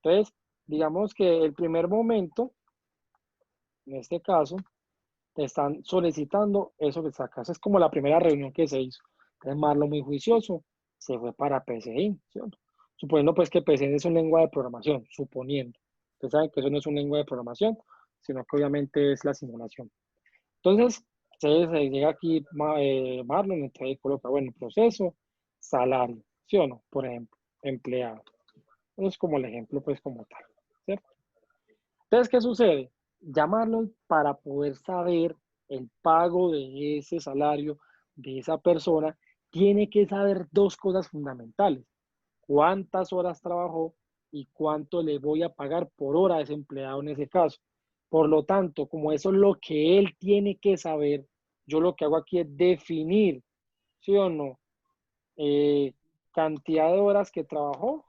Entonces, digamos que el primer momento, en este caso, te están solicitando eso que sacas. Es como la primera reunión que se hizo. Entonces, Marlon, muy juicioso, se fue para PCI, ¿sí? Suponiendo pues que PCI es un lenguaje de programación, suponiendo. Ustedes saben que eso no es un lenguaje de programación, sino que obviamente es la simulación. Entonces, se llega aquí Marlon, entonces coloca, bueno, proceso, salario, ¿sí o no? Por ejemplo, empleado. Eso es como el ejemplo, pues como tal, ¿cierto? Entonces, ¿qué sucede? Llamarlo para poder saber el pago de ese salario de esa persona, tiene que saber dos cosas fundamentales. Cuántas horas trabajó y cuánto le voy a pagar por hora a ese empleado en ese caso. Por lo tanto, como eso es lo que él tiene que saber, yo lo que hago aquí es definir, ¿sí o no? Eh, Cantidad de horas que trabajó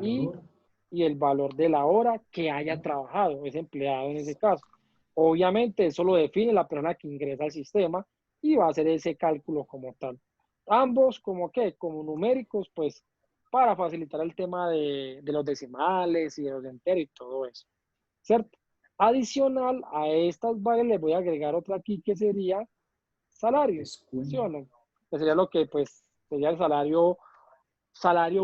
y, Valor. y el valor de la hora que haya trabajado ese empleado en ese caso. Obviamente eso lo define la persona que ingresa al sistema y va a hacer ese cálculo como tal. Ambos como que, como numéricos, pues para facilitar el tema de los decimales y de los enteros y todo eso, ¿cierto? Adicional a estas variables les voy a agregar otra aquí que sería salario, ¿sí o Descuento. no? Que sería lo que pues sería el salario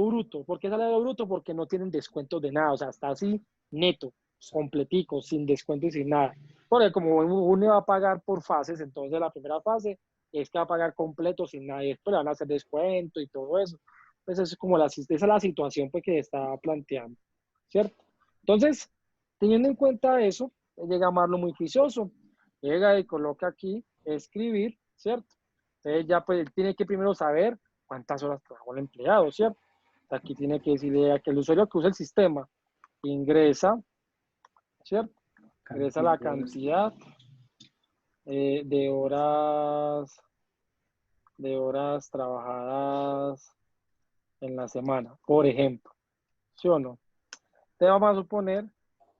bruto. ¿Por qué salario bruto? Porque no tienen descuentos de nada, o sea, está así neto, completico, sin descuento y sin nada. Porque como uno va a pagar por fases, entonces la primera fase es que va a pagar completo sin nada y después le van a hacer descuento y todo eso. Entonces es como esa es la situación pues, que está planteando, ¿cierto? Entonces, teniendo en cuenta eso, llega Marlo muy juicioso, llega y coloca aquí escribir, ¿cierto? Entonces ya pues tiene que primero saber cuántas horas trabajó el empleado, ¿cierto? Aquí tiene que decirle a que el usuario que usa el sistema ingresa, ¿cierto? Ingresa Cantidad la de horas. cantidad de horas trabajadas en la semana, por ejemplo, ¿sí o no? Te vamos a suponer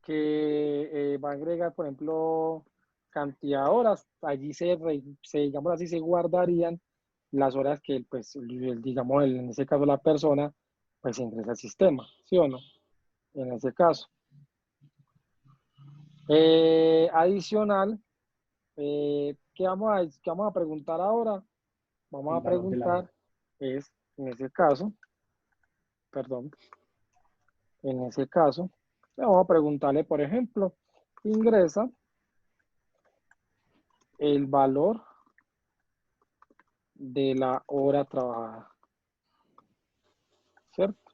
que va a agregar, por ejemplo, cantidad de horas. Allí digamos así, se guardarían las horas que, pues, digamos, en ese caso la persona, pues, ingresa al sistema, ¿sí o no? En ese caso. Adicional, qué vamos a preguntar ahora? Vamos El a valor de la preguntar, hora. es, en ese caso, perdón, en ese caso, vamos a preguntarle, por ejemplo, ingresa el valor de la hora trabajada, ¿cierto?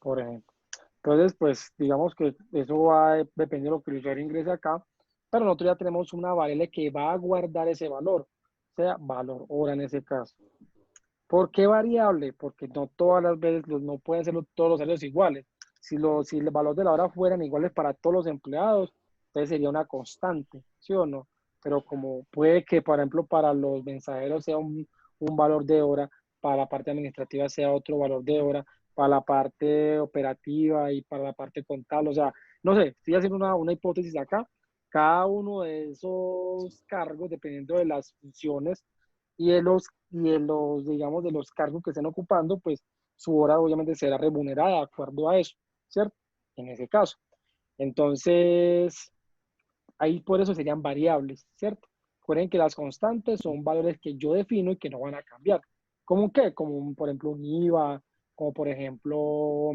Por ejemplo. Entonces, pues digamos que eso va a depender de lo que el usuario ingrese acá, pero nosotros ya tenemos una variable que va a guardar ese valor, o sea, valor hora en ese caso. ¿Por qué variable? Porque no todas las veces no pueden ser todos los salarios iguales. Si el valor de la hora fueran iguales para todos los empleados, entonces sería una constante, ¿sí o no? Pero como puede que, por ejemplo, para los mensajeros sea un valor de hora, para la parte administrativa sea otro valor de hora, para la parte operativa y para la parte contable, o sea, no sé, estoy haciendo una hipótesis acá. Cada uno de esos cargos, dependiendo de las funciones, digamos, de los cargos que estén ocupando, pues su hora obviamente será remunerada de acuerdo a eso, ¿cierto? En ese caso. Entonces, ahí por eso serían variables, ¿cierto? Recuerden que las constantes son valores que yo defino y que no van a cambiar. ¿Cómo qué? Como por ejemplo un IVA, como por ejemplo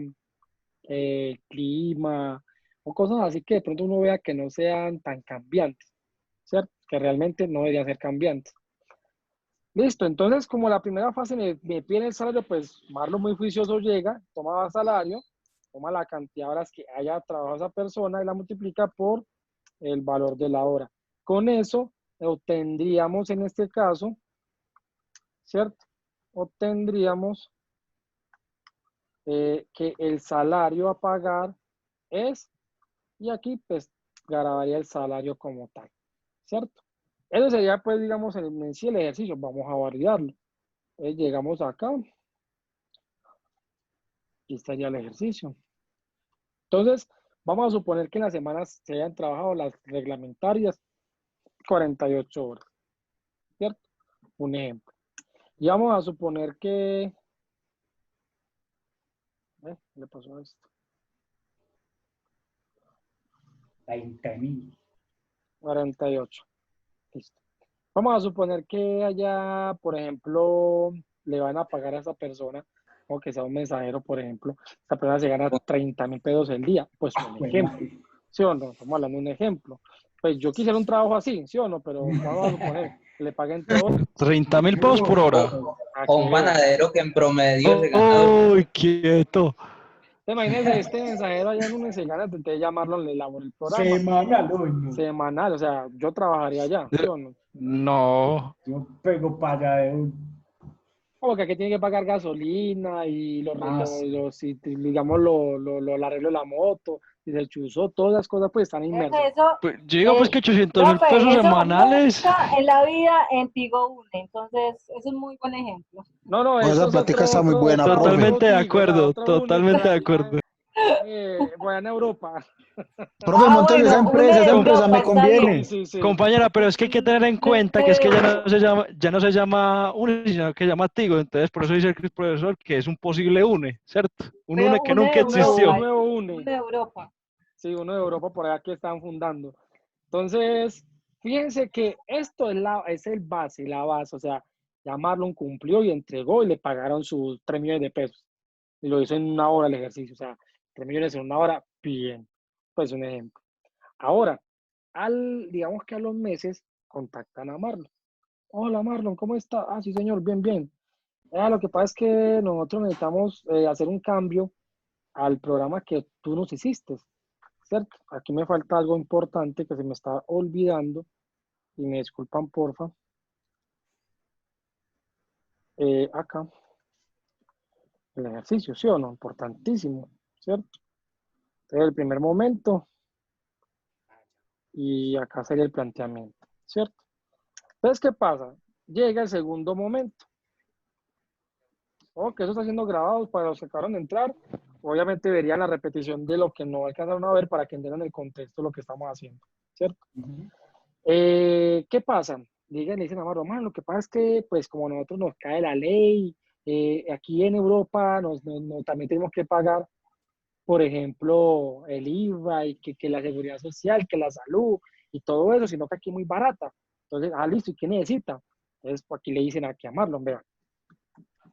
clima, o cosas así que de pronto uno vea que no sean tan cambiantes, ¿cierto? Que realmente no deberían ser cambiantes. Listo, entonces como la primera fase me pide el salario, pues Marlon muy juicioso llega, toma salario, toma la cantidad de horas que haya trabajado esa persona y la multiplica por el valor de la hora. Con eso obtendríamos en este caso, ¿cierto? Obtendríamos que el salario a pagar es, y aquí pues grabaría el salario como tal, ¿cierto? Eso sería, pues, digamos, en sí el ejercicio. Vamos a validarlo. Llegamos acá. Aquí estaría el ejercicio. Entonces, vamos a suponer que en las semanas se hayan trabajado las reglamentarias 48 horas, ¿cierto? Un ejemplo. Y vamos a suponer que... ¿qué le pasó a esto? 20.000. 48. Listo. Vamos a suponer que allá, por ejemplo, le van a pagar a esa persona, o que sea un mensajero, por ejemplo, esa persona se gana 30.000 pesos el día. Pues un ejemplo, ¿sí o no? Estamos hablando de un ejemplo. Pues yo quisiera un trabajo así, ¿sí o no? Pero vamos a suponer que le paguen todo. 30.000 pesos por hora. O un panadero que en promedio se gana ¡Uy, quieto! Imagínense, este mensajero allá en un se gana, intenté llamarlo, le elaboro el programa. Semanal, uy, no. Semanal, o sea, yo trabajaría allá, ¿sí o no? No. Yo pego para allá de un... Como que aquí tiene que pagar gasolina y Más. digamos, el arreglo de la moto, y se chuzó, todas las cosas pues están inmersas. Eso, Pues, yo digo pues que 800.000 profe, pesos eso semanales. nunca en la vida en Tigo une, entonces eso es un muy buen ejemplo. No, no, Esa eso es plática está muy buena, otro Totalmente de Tigo, o sea, acuerdo, otro totalmente de único, acuerdo. por allá en Europa. Profe, montes bueno, esa une de empresa me Europa, está conviene. bien. Sí. Compañera, pero es que hay que tener en cuenta que es que De- ya no se llama UNE, sino que se llama Tigo. Entonces, por eso dice el profesor que es un posible UNE, ¿cierto? Un Pero UNE que une de nunca Un nuevo, existió. un Europa, nuevo une de Europa. Sí, uno de Europa por allá que están fundando. Entonces, fíjense que esto es el base, la base. O sea, ya Marlon cumplió y entregó y le pagaron sus 3 millones de pesos. Y lo hizo en una hora el ejercicio. O sea, 3 millones en una hora, bien. Pues un ejemplo. Ahora, digamos que a los meses contactan a Marlon. Hola Marlon, ¿cómo está? Ah, sí, señor, bien, bien. Lo que pasa es que nosotros necesitamos hacer un cambio al programa que tú nos hiciste, ¿cierto? Aquí me falta algo importante que se me está olvidando y me disculpan, porfa. Acá, el ejercicio, ¿sí o no? Importantísimo, ¿cierto? Entonces, el primer momento y acá sería el planteamiento, ¿cierto? Entonces, ¿qué pasa? Llega el segundo momento. Que eso está siendo grabado para los que acabaron de entrar. Obviamente verían la repetición de lo que no alcanzaron a ver para que entiendan el contexto de lo que estamos haciendo, ¿cierto? ¿Qué pasa? Le dicen a Marlon, lo que pasa es que, pues, como a nosotros nos cae la ley, aquí en Europa también tenemos que pagar, por ejemplo, el IVA y que la seguridad social, que la salud y todo eso, sino que aquí es muy barata. Entonces, listo, ¿y qué necesita? Entonces, pues, aquí le dicen aquí a Marlon, vea,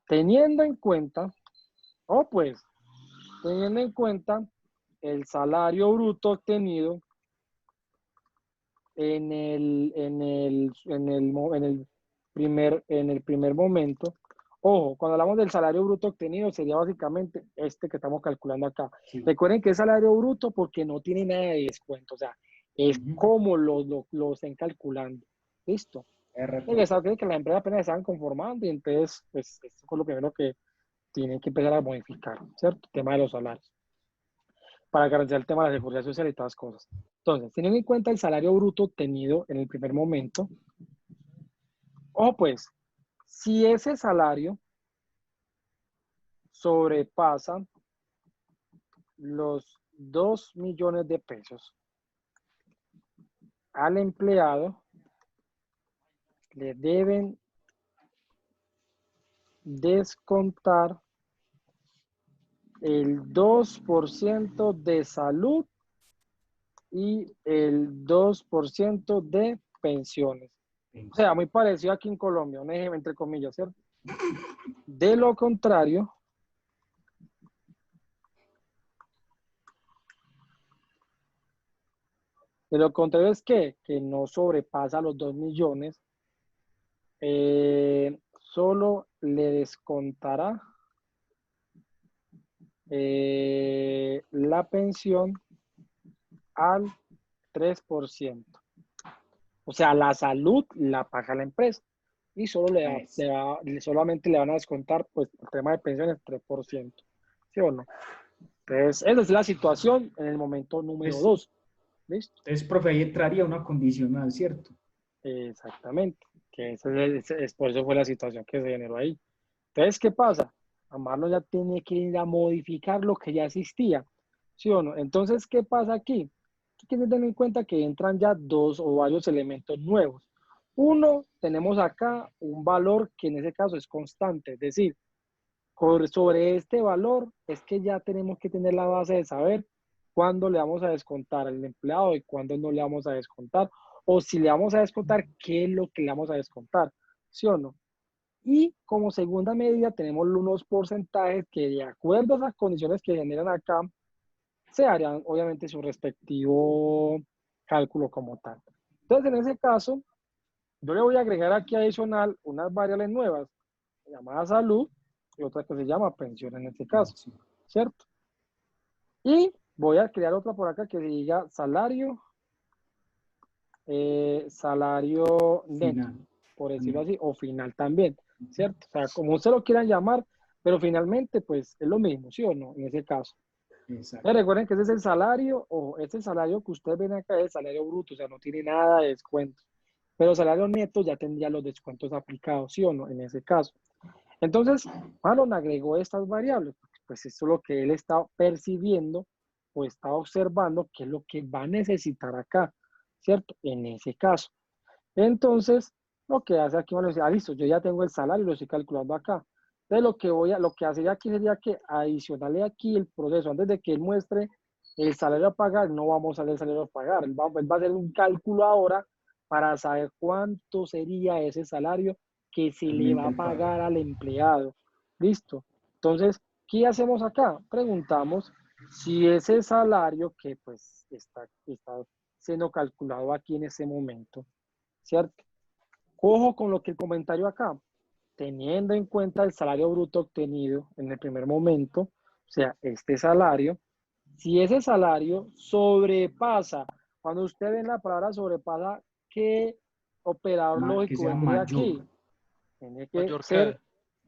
teniendo en cuenta, teniendo en cuenta el salario bruto obtenido en el primer momento. Ojo, cuando hablamos del salario bruto obtenido, sería básicamente este que estamos calculando acá. Sí. Recuerden que es salario bruto porque no tiene nada de descuento, o sea, es como lo estén calculando. ¿Listo? Porque que las empresas apenas estaban conformando y entonces, pues, esto fue lo primero que tienen que empezar a modificar, ¿cierto? El tema de los salarios, para garantizar el tema de la seguridad social y todas las cosas. Entonces, teniendo en cuenta el salario bruto obtenido en el primer momento, pues, si ese salario sobrepasa los 2 millones de pesos, al empleado le deben descontar el 2% de salud y el 2% de pensiones. O sea, muy parecido aquí en Colombia, un ejemplo entre comillas, ¿cierto? De lo contrario, es que no sobrepasa los 2 millones, solo le descontará la pensión al 3%. O sea, la salud la paga la empresa y solamente le van a descontar, pues, el tema de pensiones 3%. ¿Sí o no? Entonces, esa es la situación en el momento número 2. ¿Listo? Entonces, profe, ahí entraría una condicional, ¿cierto? Exactamente, que por eso fue la situación que se generó ahí. Entonces, ¿qué pasa? Amarlo ya tiene que ir a modificar lo que ya existía, ¿sí o no? Entonces, ¿qué pasa aquí? Hay que tener en cuenta que entran ya dos o varios elementos nuevos. Uno, tenemos acá un valor que en ese caso es constante, es decir, sobre este valor es que ya tenemos que tener la base de saber cuándo le vamos a descontar al empleado y cuándo no le vamos a descontar, o si le vamos a descontar, qué es lo que le vamos a descontar, ¿sí o no? Y como segunda medida tenemos unos porcentajes que de acuerdo a las condiciones que generan acá, se harían obviamente su respectivo cálculo como tal. Entonces, en ese caso, yo le voy a agregar aquí adicional unas variables nuevas, llamadas salud, y otra que se llama pensión en este caso, ¿cierto? Y voy a crear otra por acá que diga salario, salario neto, Final. por decirlo así, o final también, ¿cierto? O sea, como ustedes lo quieran llamar, pero finalmente, pues, es lo mismo, ¿sí o no? En ese caso. Exacto. Recuerden que ese es el salario, o este salario que ustedes ven acá es el salario bruto, o sea, no tiene nada de descuento. Pero salario neto ya tendría los descuentos aplicados, ¿sí o no? En ese caso. Entonces, Marlon agregó estas variables, pues eso es lo que él está percibiendo o está observando, que es lo que va a necesitar acá, ¿cierto? En ese caso. Entonces, lo que hace aquí, bueno, listo, yo ya tengo el salario, lo estoy calculando acá. Entonces, lo que hace aquí sería que adicionarle aquí el proceso, antes de que él muestre el salario a pagar, no vamos a hacer el salario a pagar, él va a hacer un cálculo ahora para saber cuánto sería ese salario que se le va Realmente a el pago. pagar al empleado. ¿Listo? Entonces, ¿qué hacemos acá? Preguntamos si ese salario que pues está siendo calculado aquí en ese momento, ¿cierto? Ojo con lo que el comentario acá, teniendo en cuenta el salario bruto obtenido en el primer momento, o sea, este salario, si ese salario sobrepasa, cuando usted ve la palabra sobrepasa, ¿qué operador Que lógico sea vendría mayor. aquí? Tiene que Mayor ser que.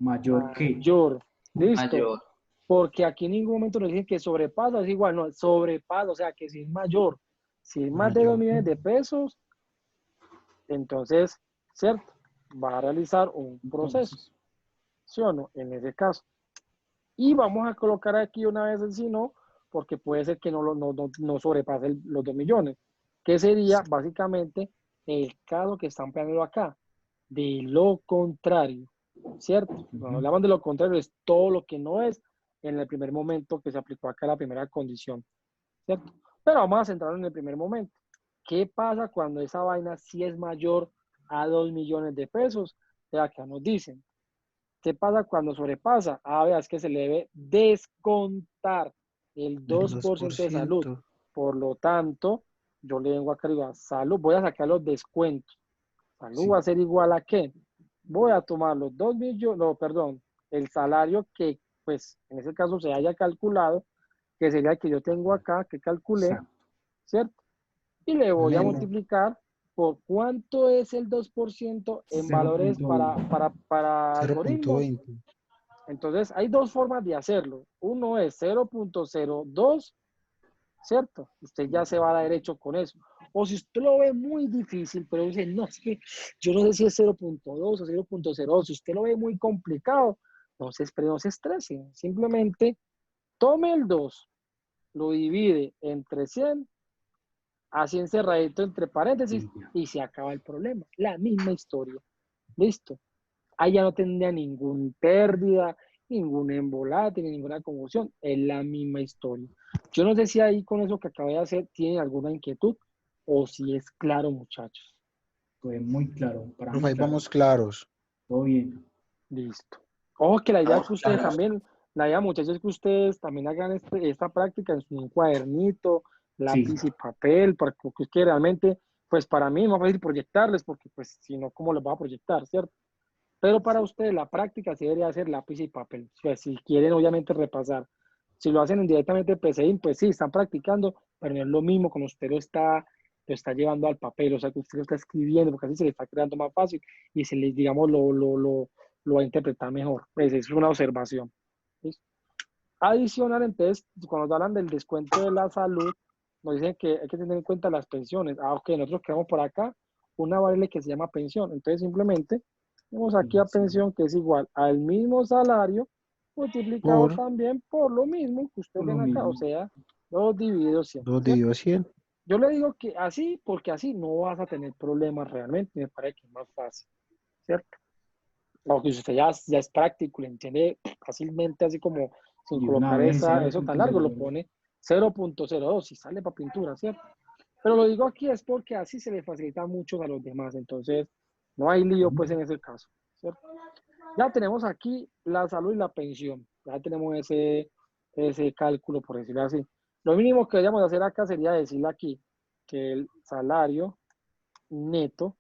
Mayor que. mayor. ¿Listo? mayor. Porque aquí en ningún momento nos dicen que sobrepasa, es igual, no, sobrepasa, o sea, que si es mayor, si es más de 2 Mayor. millones de pesos, entonces, ¿cierto? Va a realizar un proceso, Entonces, ¿sí o no? En ese caso. Y vamos a colocar aquí una vez el si no, porque puede ser que no sobrepase los 2 millones, que sería básicamente el caso que están planeando acá. De lo contrario, ¿cierto? Cuando hablamos de lo contrario, es todo lo que no es en el primer momento que se aplicó acá la primera condición, ¿cierto? Pero vamos a centrarnos en el primer momento. ¿Qué pasa cuando esa vaina sí es mayor a 2 millones de pesos? De acá nos dicen. ¿Qué pasa cuando sobrepasa? Vea, es que se le debe descontar el El 2% de salud. 2%. Por lo tanto, yo le vengo acá arriba, salud, voy a sacar los descuentos. Salud sí. va a ser igual a qué? Voy a tomar los 2 millones, no, perdón, el salario que, pues, en ese caso se haya calculado, que sería el que yo tengo acá, que calculé, Exacto. ¿cierto? Y le voy a Menos multiplicar por cuánto es el 2% en valores 0.1. para algoritmos. 0.20. Entonces, hay dos formas de hacerlo. Uno es 0.02, ¿cierto? Usted ya se va a dar derecho con eso. O si usted lo ve muy difícil, pero dice, no, es que yo no sé si es 0.2 o 0.02, si usted lo ve muy complicado, no se estrese. Simplemente tome el 2, lo divide entre 100, así encerradito entre paréntesis, Y ya. y se acaba el problema. La misma historia. Listo. Ahí ya no tendría ninguna pérdida, ningún embolate, ni ninguna conmoción. Es la misma historia. Yo no sé si ahí con eso que acabé de hacer tienen alguna inquietud o si es claro, muchachos. Pues muy claro. Para Profe, mí, ahí claro. vamos claros. Todo bien. Listo. Ojo que la idea es que ustedes Claro. también, la idea, muchachos, es que ustedes también hagan esta práctica en su cuadernito, Sí. lápiz y papel, porque es que realmente, pues para mí es más fácil proyectarles, porque pues si no, ¿cómo les va a proyectar, cierto? Pero para ustedes la práctica sí debería ser lápiz y papel. O sea, si quieren obviamente repasar. Si lo hacen directamente en PCI, pues sí, están practicando, pero no es lo mismo como usted lo está llevando al papel, o sea, que usted lo está escribiendo, porque así se le está creando más fácil y se les, digamos, lo va a interpretar mejor. Pues es una observación. ¿Listo? Adicional, entonces, cuando nos hablan del descuento de la salud, nos dicen que hay que tener en cuenta las pensiones. Ok, nosotros quedamos por acá, una variable que se llama pensión. Entonces simplemente tenemos aquí a pensión que es igual al mismo salario multiplicado Por también por lo mismo que ustedes ven acá, o sea, 2 dividido 100. 2 dividido 100. Yo le digo que así, porque así no vas a tener problemas realmente, me parece que es más fácil, ¿cierto? Aunque usted ya es práctico, le entiende fácilmente, así como sin Y una colocar vez eso tan largo, lo 0.02. pone 0.02 y sale para pintura, ¿cierto? Pero lo digo aquí es porque así se le facilita mucho a los demás, entonces no hay lío pues en ese caso, ¿cierto? Ya tenemos aquí la salud y la pensión, ya tenemos ese cálculo, por decirlo así. Lo mínimo que deberíamos hacer acá sería decirle aquí que el salario neto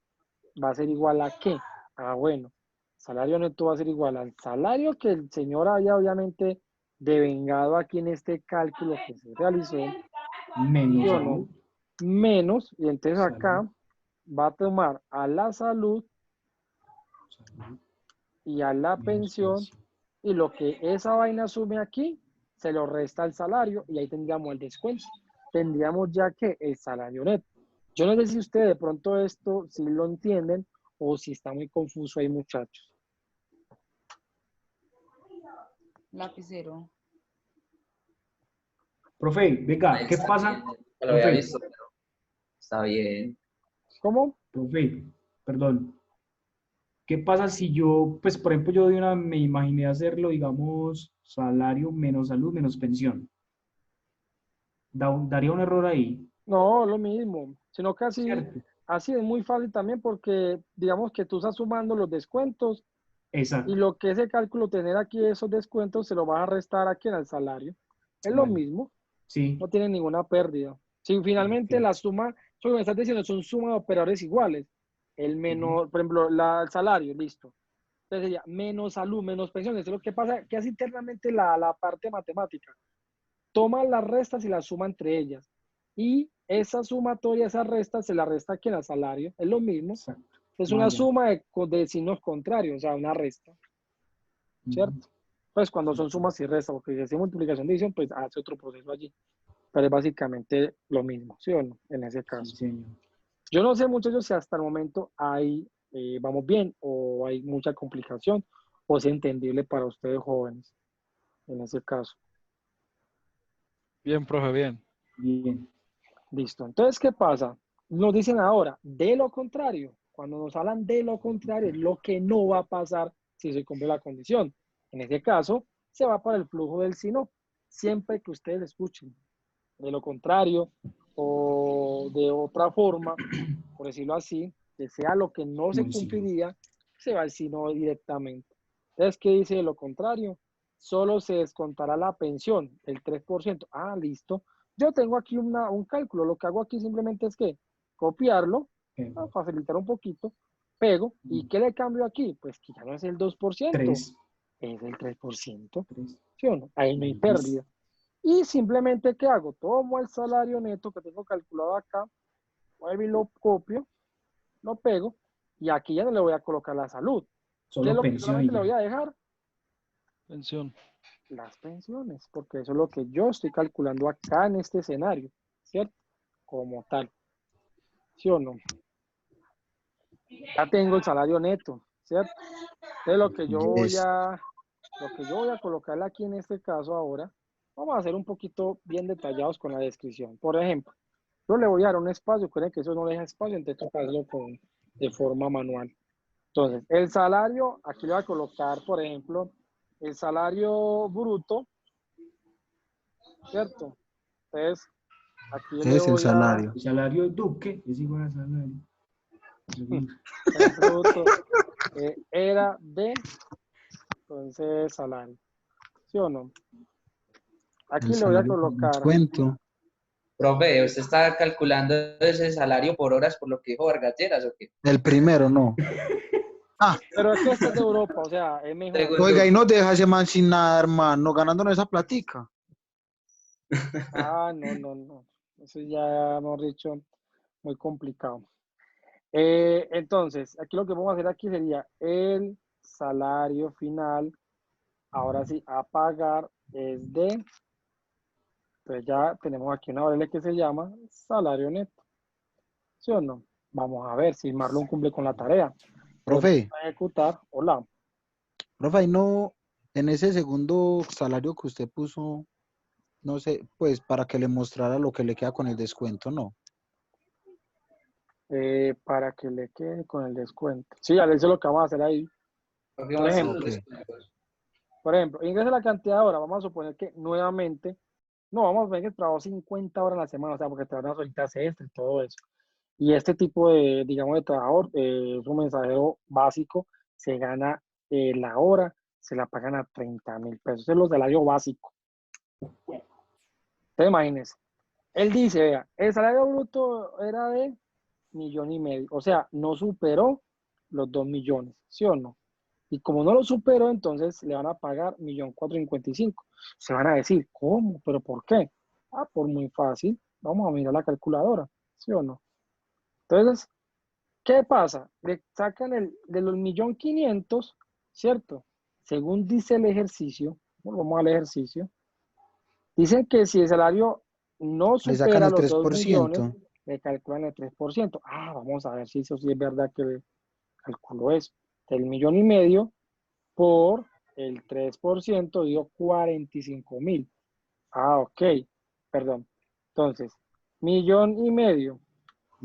va a ser igual a ¿qué? Ah, bueno, salario neto va a ser igual al salario que el señor había obviamente devengado aquí en este cálculo que se realizó, Menos ¿sí o salud. no? Menos, y entonces Salud. acá va a tomar a la salud Salud. y a la Menos pensión, pensión. y lo que esa vaina asume aquí, se lo resta al salario, y ahí tendríamos el descuento. Tendríamos ya que el salario neto. Yo no sé si ustedes de pronto esto, si lo entienden, o si está muy confuso ahí, muchachos. Lapicero. Profe, venga, Ahí ¿qué está pasa? bien. No lo había Profe, visto, pero está bien. ¿Cómo? profe, perdón. ¿Qué pasa si yo, pues, por ejemplo, me imaginé hacerlo, digamos, salario menos salud menos pensión? Daría un error ahí, No, lo mismo, sino que ¿cierto? así es muy fácil también porque digamos que tú estás sumando los descuentos y Exacto. lo que ese cálculo tener aquí esos descuentos se lo vas a restar aquí en el salario. Es lo Vale. mismo, no Sí. tiene ninguna pérdida. Si finalmente Perfecto. la suma, eso que me estás diciendo son sumas de operadores iguales, el menos, por ejemplo, el salario, listo. Entonces sería menos salud, menos pensiones. Eso es lo que pasa, que hace internamente la parte matemática. Toma las restas y las suma entre ellas. Y esa sumatoria, esa resta, se la resta aquí en el salario. Es lo mismo. Exacto. Es una Vaya. suma de signos contrarios, o sea, una resta, ¿cierto? Pues cuando son sumas y restas, porque si hace multiplicación y división, pues hace otro proceso allí. Pero es básicamente lo mismo, ¿sí o no? En ese Sí, caso. señor. Yo no sé, muchachos, si hasta el momento vamos bien o hay mucha complicación o es entendible para ustedes jóvenes en ese caso. Bien, profe, bien. Bien. Listo. Entonces, ¿qué pasa? Nos dicen ahora, de lo contrario. Cuando nos hablan de lo contrario, es lo que no va a pasar si se cumple la condición. En ese caso, se va para el flujo del si no. Siempre que ustedes escuchen de lo contrario o de otra forma, por decirlo así, que sea lo que no se Como el signo. cumpliría, se va al si no directamente. Entonces, ¿qué dice de lo contrario? Solo se descontará la pensión, el 3%. Ah, listo. Yo tengo aquí un cálculo. Lo que hago aquí simplemente es que copiarlo, para facilitar un poquito, pego. ¿Y qué le cambio aquí? Pues que ya no es el 2%, 3. es el 3%. 3. ¿Sí o no? Ahí no hay pérdida. Y simplemente, ¿qué hago? Tomo el salario neto que tengo calculado acá, vuelvo y lo copio, lo pego, y aquí ya no le voy a colocar la salud. ¿Qué es Solo lo que pensión y solamente le ya. voy a dejar? Pensión. Las pensiones, porque eso es lo que yo estoy calculando acá en este escenario, ¿cierto? Como tal, ¿sí o no? Ya tengo el salario neto, ¿cierto? Entonces Yes. lo que yo voy a colocarle aquí en este caso ahora, vamos a ser un poquito bien detallados con la descripción. Por ejemplo, yo le voy a dar un espacio, creen que eso no deja espacio, entonces toca hacerlo de forma manual. Entonces, el salario, aquí le voy a colocar, por ejemplo, el salario bruto, ¿cierto? Entonces, aquí le Es el voy a, salario. El salario duque es igual a salario. el bruto era de, entonces, salario, ¿sí o no? Aquí El le voy a salario con colocar, descuento. Profe, ¿usted está calculando ese salario por horas por lo que dijo Vargas Lleras o qué? El primero no. Ah, pero es que este es de Europa, o sea, es mejor. Segundo. oiga, y no te deja ese man sin nada, hermano, ganándonos esa platica. Ah, no, no, no. Eso ya, hemos dicho, muy complicado. Entonces, aquí lo que vamos a hacer aquí sería el salario final. Ahora sí, a pagar es de, pues ya tenemos aquí una variable que se llama salario neto. ¿Sí o no? Vamos a ver si Marlon cumple con la tarea. Profe, Vamos a ejecutar. Hola. profe, ahí no, en ese segundo salario que usted puso, no sé, pues para que le mostrara lo que le queda con el descuento, ¿no? Para que le quede con el descuento. Sí, eso es lo que vamos a hacer ahí. Profe, Por muestre ejemplo, los Ok. descuentos. Por ejemplo, ingresa la cantidad de horas. Vamos a suponer que nuevamente, no, vamos a suponer que trabajó 50 horas a la semana, o sea, porque te van a solicitar extra y todo eso. Y este tipo de, digamos, de trabajador, es un mensajero básico, se gana la hora, se la pagan a 30.000 pesos. Ese es los salario básico. Te imagines. Él dice, vea, el salario bruto era de 1,500,000. O sea, no superó los 2 millones, ¿sí o no? Y como no lo superó, entonces le van a pagar 1,455,000. Se van a decir, ¿cómo? ¿Pero por qué? Ah, por muy fácil. Vamos a mirar la calculadora, ¿sí o no? Entonces, ¿qué pasa? Le sacan de los 1,500,000, ¿cierto? Según dice el ejercicio, vamos al ejercicio, dicen que si el salario no Le sacan supera el los 2 millones, 3%. le calculan el 3%. Ah, vamos a ver si eso sí es verdad que le calculo eso. El 1,500,000 por el 3% dio 45,000. Ah, ok. Perdón. Entonces, 1,500,000,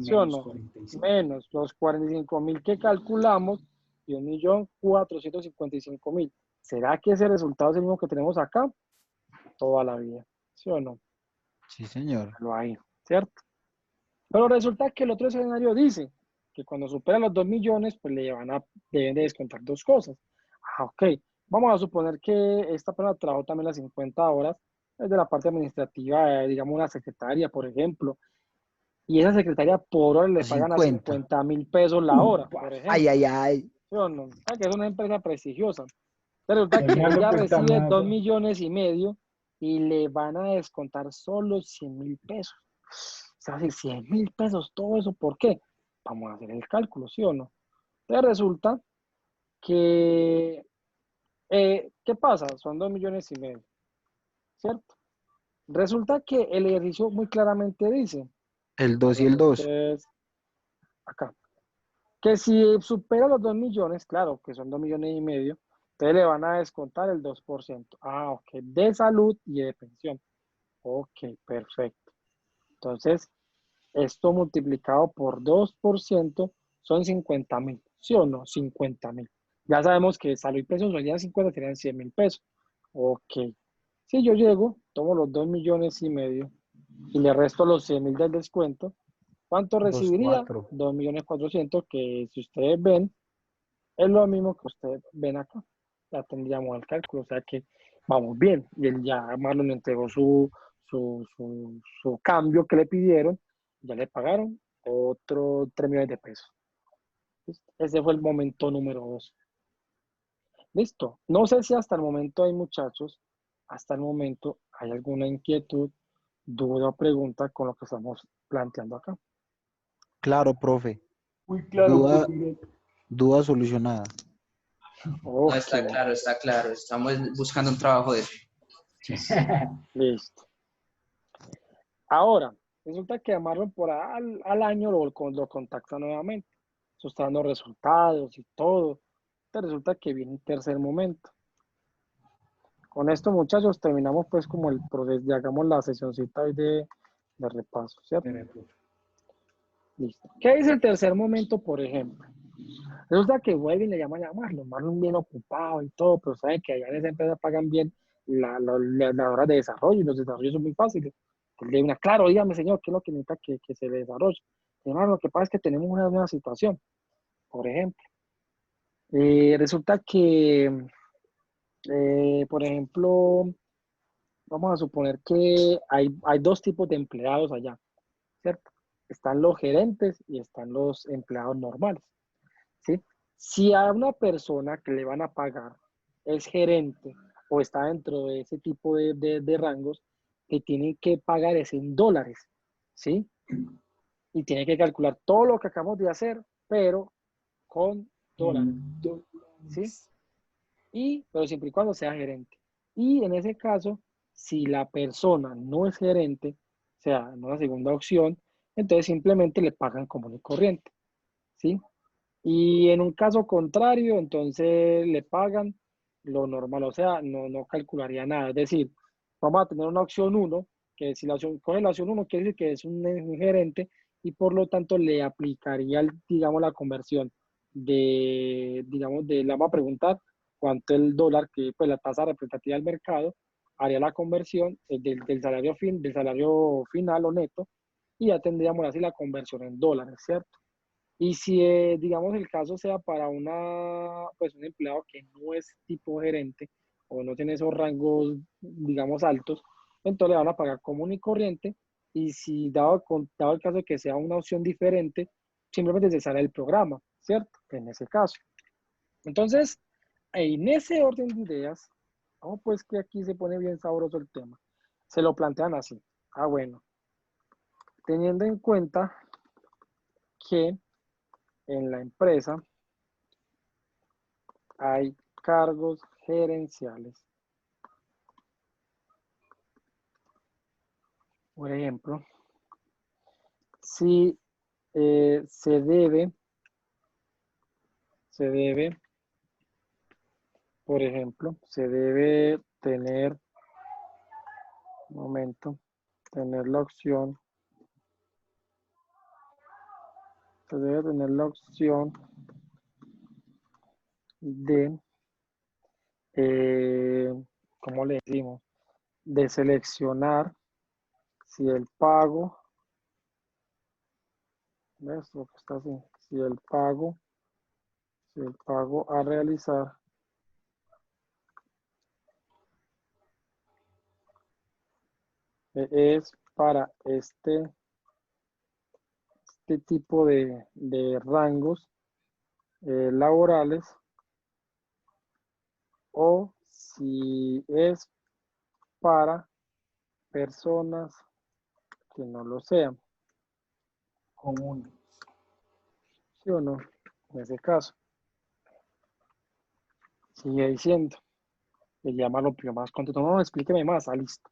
¿sí o Menos no? 45. Menos los 45,000 que calculamos y 1,455,000. ¿Será que ese resultado es el mismo que tenemos acá? Toda la vida, ¿sí o no? Sí, señor. Lo hay, ¿cierto? Pero resulta que el otro escenario dice que cuando supera los 2 millones, pues deben de descontar dos cosas. Ah, ok. Vamos a suponer que esta persona trabajó también las 50 horas desde la parte administrativa, digamos una secretaria, por ejemplo, y esa secretaria por hora le A pagan a 50. 50.000 pesos la hora, por Ay, ejemplo. ay, ay. ¿Sí o no? O sea, que es una empresa prestigiosa. Pero resulta que Fernando ella recibe 2 Pestañazo. millones y medio y le van a descontar solo 100.000 pesos. O sea, si 100.000 pesos, todo eso, ¿por qué? Vamos a hacer el cálculo, ¿sí o no? Entonces resulta que, ¿qué pasa? Son 2 millones y medio, ¿cierto? Resulta que el ejercicio muy claramente dice, El 2 y el perdón, 2. acá, que si supera los 2 millones, claro, que son 2 millones y medio, entonces le van a descontar el 2%. Ah, ok, de salud y de pensión. Ok, perfecto. Entonces, esto multiplicado por 2% son 50.000, ¿sí o no? 50.000. Ya sabemos que salud y pensión son ya 50, serían 100.000 pesos. Ok. Si yo llego, tomo los 2 millones y medio y le resto los 100.000 del descuento, ¿cuánto 2, recibiría? 4. 2.400.000, que si ustedes ven, es lo mismo que ustedes ven acá. Ya tendríamos el cálculo, o sea que vamos bien. Y él ya Marlon le entregó su cambio que le pidieron, ya le pagaron otro 3 millones de pesos. ¿Listo? Ese fue el momento número 2. Listo. No sé si hasta el momento hay muchachos, hasta el momento hay alguna inquietud, duda o pregunta con lo que estamos planteando acá. Claro, profe. Muy claro, Duda, profe. duda solucionada. No, Ok, está claro, está claro. Estamos buscando un trabajo de eso. listo. Ahora, resulta que a Marlon por al año lo contacta nuevamente. Eso está dando resultados y todo. Entonces resulta que viene un tercer momento. Con esto, muchachos, terminamos pues como el proceso, ya hagamos la sesioncita ahí de repaso, ¿cierto? Listo. ¿Qué dice el tercer momento, por ejemplo? Resulta que vuelve y le llaman a Marlon. Marlon bien ocupado y todo, pero saben que allá en esa empresa pagan bien las horas de desarrollo y los desarrollos son muy fáciles. Él le dice, claro, dígame, señor, ¿qué es lo que necesita que se le desarrolle? Y, Marlon, lo que pasa es que tenemos una nueva situación, por ejemplo. Resulta que, por ejemplo, vamos a suponer que hay dos tipos de empleados allá, ¿cierto? Están los gerentes y están los empleados normales, ¿sí? Si a una persona que le van a pagar es gerente o está dentro de ese tipo de rangos, que tienen que pagar es en dólares, ¿sí? Y tiene que calcular todo lo que acabamos de hacer, pero con dólares, ¿sí? Pero siempre y cuando sea gerente. Y en ese caso, si la persona no es gerente, o sea, no es la segunda opción, entonces simplemente le pagan común y corriente. ¿sí? Y en un caso contrario, entonces le pagan lo normal, o sea, no calcularía nada. Es decir, vamos a tener una opción uno que si la opción, coge la opción uno quiere decir que es un gerente y por lo tanto le aplicaría, digamos, la conversión le vamos a preguntar cuánto el dólar, que pues la tasa representativa del mercado, haría la conversión del salario final o neto y ya tendríamos así la conversión en dólares, ¿cierto? Y si, digamos, el caso sea para pues un empleado que no es tipo gerente o no tiene esos rangos, digamos, altos, entonces le van a pagar común y corriente. Y si dado el caso de que sea una opción diferente, simplemente se sale el programa, ¿cierto? En ese caso. Entonces, en ese orden de ideas, vamos pues que aquí se pone bien sabroso el tema. Se lo plantean así. Ah, bueno, teniendo en cuenta que en la empresa hay cargos gerenciales. Por ejemplo, si se debe, por ejemplo, se debe tener, un momento, tener la opción, se debe tener la opción de, ¿cómo le decimos? De seleccionar si el pago, ¿ves lo que está así? Si el pago a realizar es para este tipo de rangos laborales o si es para personas que no lo sean, Común. ¿sí o no? En ese caso, sigue diciendo, le llama lo primero más contento. No, explíqueme más, listo.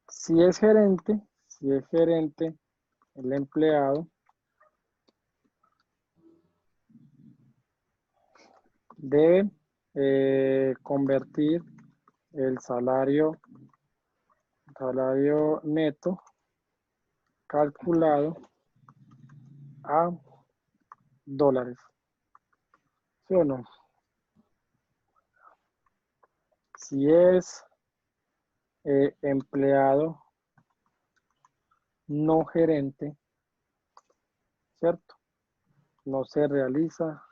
Si es gerente, el empleado debe convertir el salario neto calculado a dólares, ¿sí o no? Si es empleado no gerente, ¿cierto? No se realiza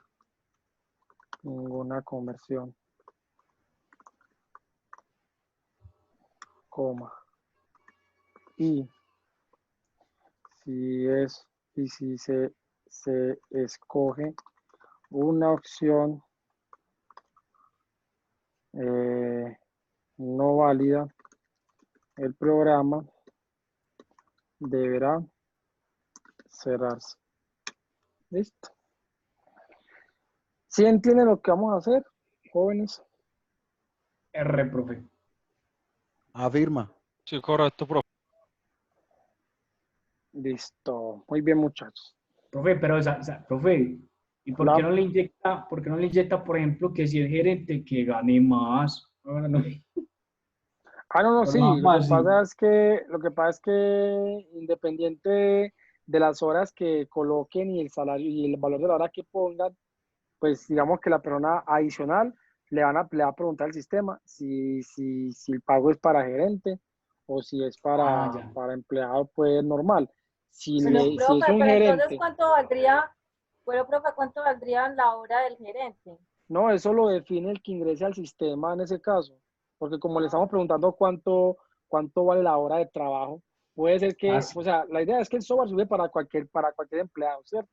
ninguna conversión, coma. Y si se escoge una opción no válida, el programa deberá cerrarse. ¿Listo? ¿Sí entienden lo que vamos a hacer, jóvenes? R, profe. Afirma. Sí, correcto, profe. Listo. Muy bien, muchachos. Profe, pero, profe, ¿y Hola. por qué no le inyecta, por ejemplo, que si es gerente, que gane más? No, no, No, no lo sí, vamos así. lo que pasa es que independiente de las horas que coloquen y el salario y el valor de la hora que pongan, pues digamos que la persona adicional le va a preguntar al sistema si el pago es para gerente o si es Ah, ya. para empleado pues normal. Bueno, Si es profe, un pero entonces, gerente, ¿cuánto valdría la hora del gerente? no, eso lo define el que ingrese al sistema en ese caso, porque como le estamos Ah, preguntando cuánto vale la hora de trabajo, puede ser Ah, que, sí. o sea, la idea es que el software sirve para cualquier empleado, ¿cierto?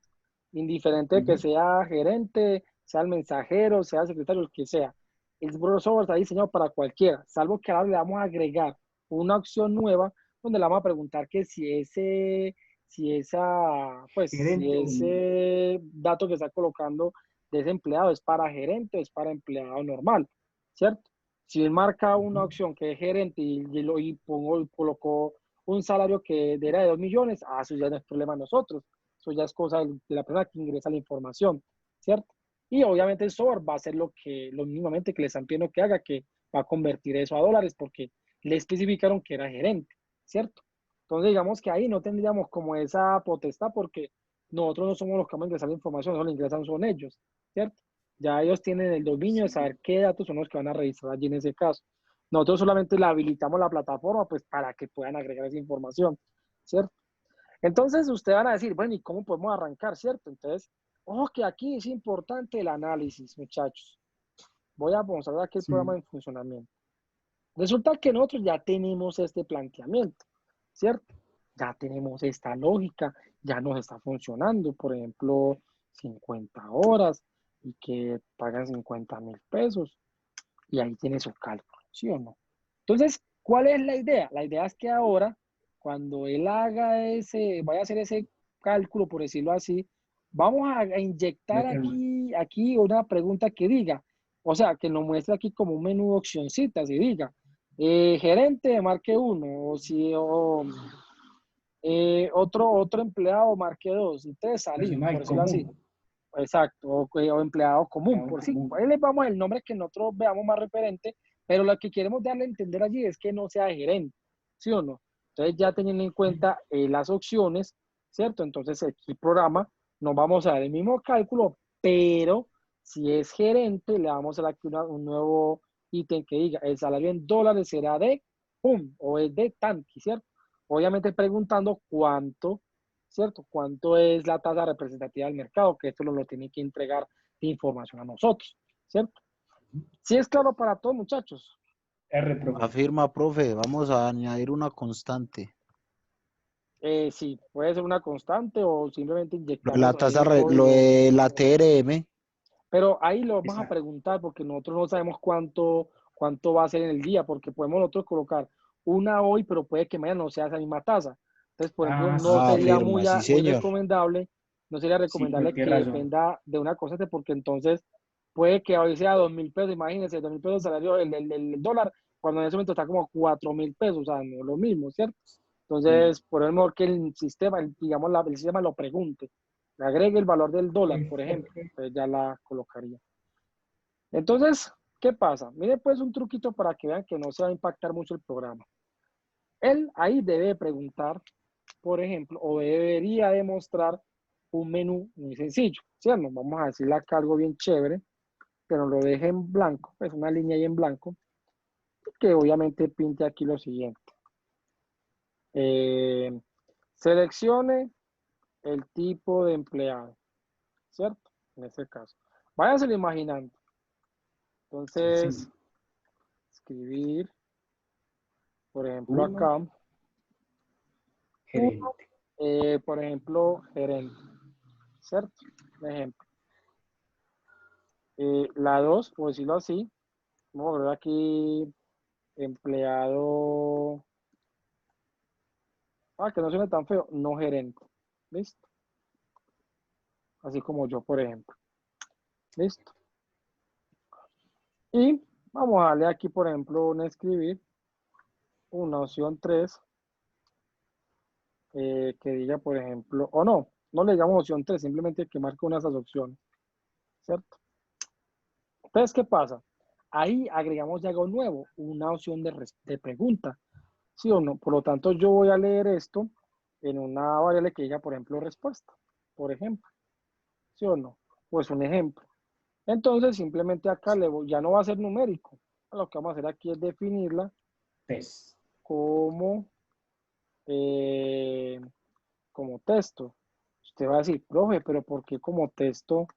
Indiferente de que Ujú. sea gerente, sea el mensajero, sea el secretario, el que sea. El software está diseñado para cualquiera, salvo que ahora le vamos a agregar una opción nueva donde le vamos a preguntar que si Gerente. ese dato que está colocando de ese empleado es para gerente o es para empleado normal, ¿cierto? Si él marca una Ujú. opción que es gerente y colocó un salario que era de 2 millones, eso ya no es problema de nosotros, eso ya es cosa de la persona que ingresa la información, ¿cierto? Y obviamente el software va a hacer lo mínimamente que le están pidiendo que haga, que va a convertir eso a dólares porque le especificaron que era gerente, ¿cierto? Entonces digamos que ahí no tendríamos como esa potestad porque nosotros no somos los que vamos a ingresar la información, los que ingresan son ellos, ¿cierto? Ya ellos tienen el dominio de saber qué datos son los que van a revisar allí en ese caso. Nosotros solamente le habilitamos la plataforma pues para que puedan agregar esa información, ¿cierto? Entonces ustedes van a decir, bueno, ¿y cómo podemos arrancar, cierto? Entonces, ojo que aquí es importante el análisis, muchachos. Vamos a ver aquí el Sí. programa en funcionamiento. Resulta que nosotros ya tenemos este planteamiento, ¿cierto? Ya tenemos esta lógica, ya nos está funcionando, por ejemplo, 50 horas y que pagan 50.000 pesos y ahí tiene su cálculo, ¿sí o no? Entonces, ¿cuál es la idea? La idea es que ahora, cuando él vaya a hacer ese cálculo, por decirlo así, vamos a inyectar aquí una pregunta que diga, o sea, que nos muestre aquí como un menú de opcioncitas y diga, gerente marque 1, otro empleado marque 2, entonces salir, por Personal decirlo así. común. Exacto, o empleado común, Empleado por sí. común. Ahí les vamos el nombre que nosotros veamos más referente, pero lo que queremos darle a entender allí es que no sea gerente, ¿sí o no? Entonces ya teniendo en cuenta las opciones, ¿cierto? Entonces aquí programa, nos vamos a dar el mismo cálculo, pero si es gerente, le vamos a dar aquí un nuevo ítem que diga, el salario en dólares será de, pum, o es de tanto, ¿cierto? Obviamente preguntando cuánto, ¿cierto? ¿Cuánto es la tasa representativa del mercado? Que esto lo tiene que entregar de información a nosotros, ¿cierto? ¿Sí es claro para todos, muchachos? R, profe. Afirma, profe, vamos a añadir una constante. Sí, puede ser una constante o simplemente Lo de inyectamos la ahí tasa, el lo código. de la TRM, Pero ahí lo vamos a Exacto. preguntar porque nosotros no sabemos cuánto va a ser en el día, porque podemos nosotros colocar una hoy, pero puede que mañana no sea esa misma tasa. Entonces, por ejemplo, no Sí, sería correcto. muy, afirma, sí, muy señor. recomendable, no sería Sí, recomendable que tiene razón. dependa de una constante, porque entonces puede que hoy sea 2.000 pesos, imagínense, 2.000 pesos el salario del dólar, cuando en ese momento está como 4.000 pesos, o sea, no es lo mismo, ¿cierto? Entonces, por eso es mejor que el sistema, digamos, el sistema lo pregunte, le agregue el valor del dólar, por ejemplo, entonces ya la colocaría. Entonces, ¿qué pasa? Mire pues un truquito para que vean que no se va a impactar mucho el programa. Él ahí debe preguntar, por ejemplo, o debería demostrar un menú muy sencillo, ¿cierto? Vamos a decirle acá algo bien chévere, que nos lo deje en blanco, pues una línea ahí en blanco, que obviamente pinte aquí lo siguiente. Seleccione el tipo de empleado, ¿cierto? En ese caso. Váyaselo imaginando. Entonces, Sí. escribir, por ejemplo, Uno, acá, gerente. por ejemplo, gerente, ¿cierto? Un ejemplo. La 2, por decirlo así, vamos a ver aquí, empleado, que no suene tan feo, no gerente, ¿listo? Así como yo, por ejemplo, ¿listo? Y vamos a darle aquí, por ejemplo, en escribir, una opción 3, que diga, por ejemplo, o no le digamos opción 3, simplemente que marque una de esas opciones, ¿cierto? Entonces, ¿qué pasa? Ahí agregamos ya algo nuevo, una opción de pregunta, ¿sí o no? Por lo tanto, yo voy a leer esto en una variable que diga, por ejemplo, respuesta, por ejemplo, ¿sí o no? Pues un ejemplo. Entonces, simplemente acá ya no va a ser numérico. Lo que vamos a hacer aquí es definirla Test. como, eh, como texto. Usted va a decir, profe, pero ¿por qué como texto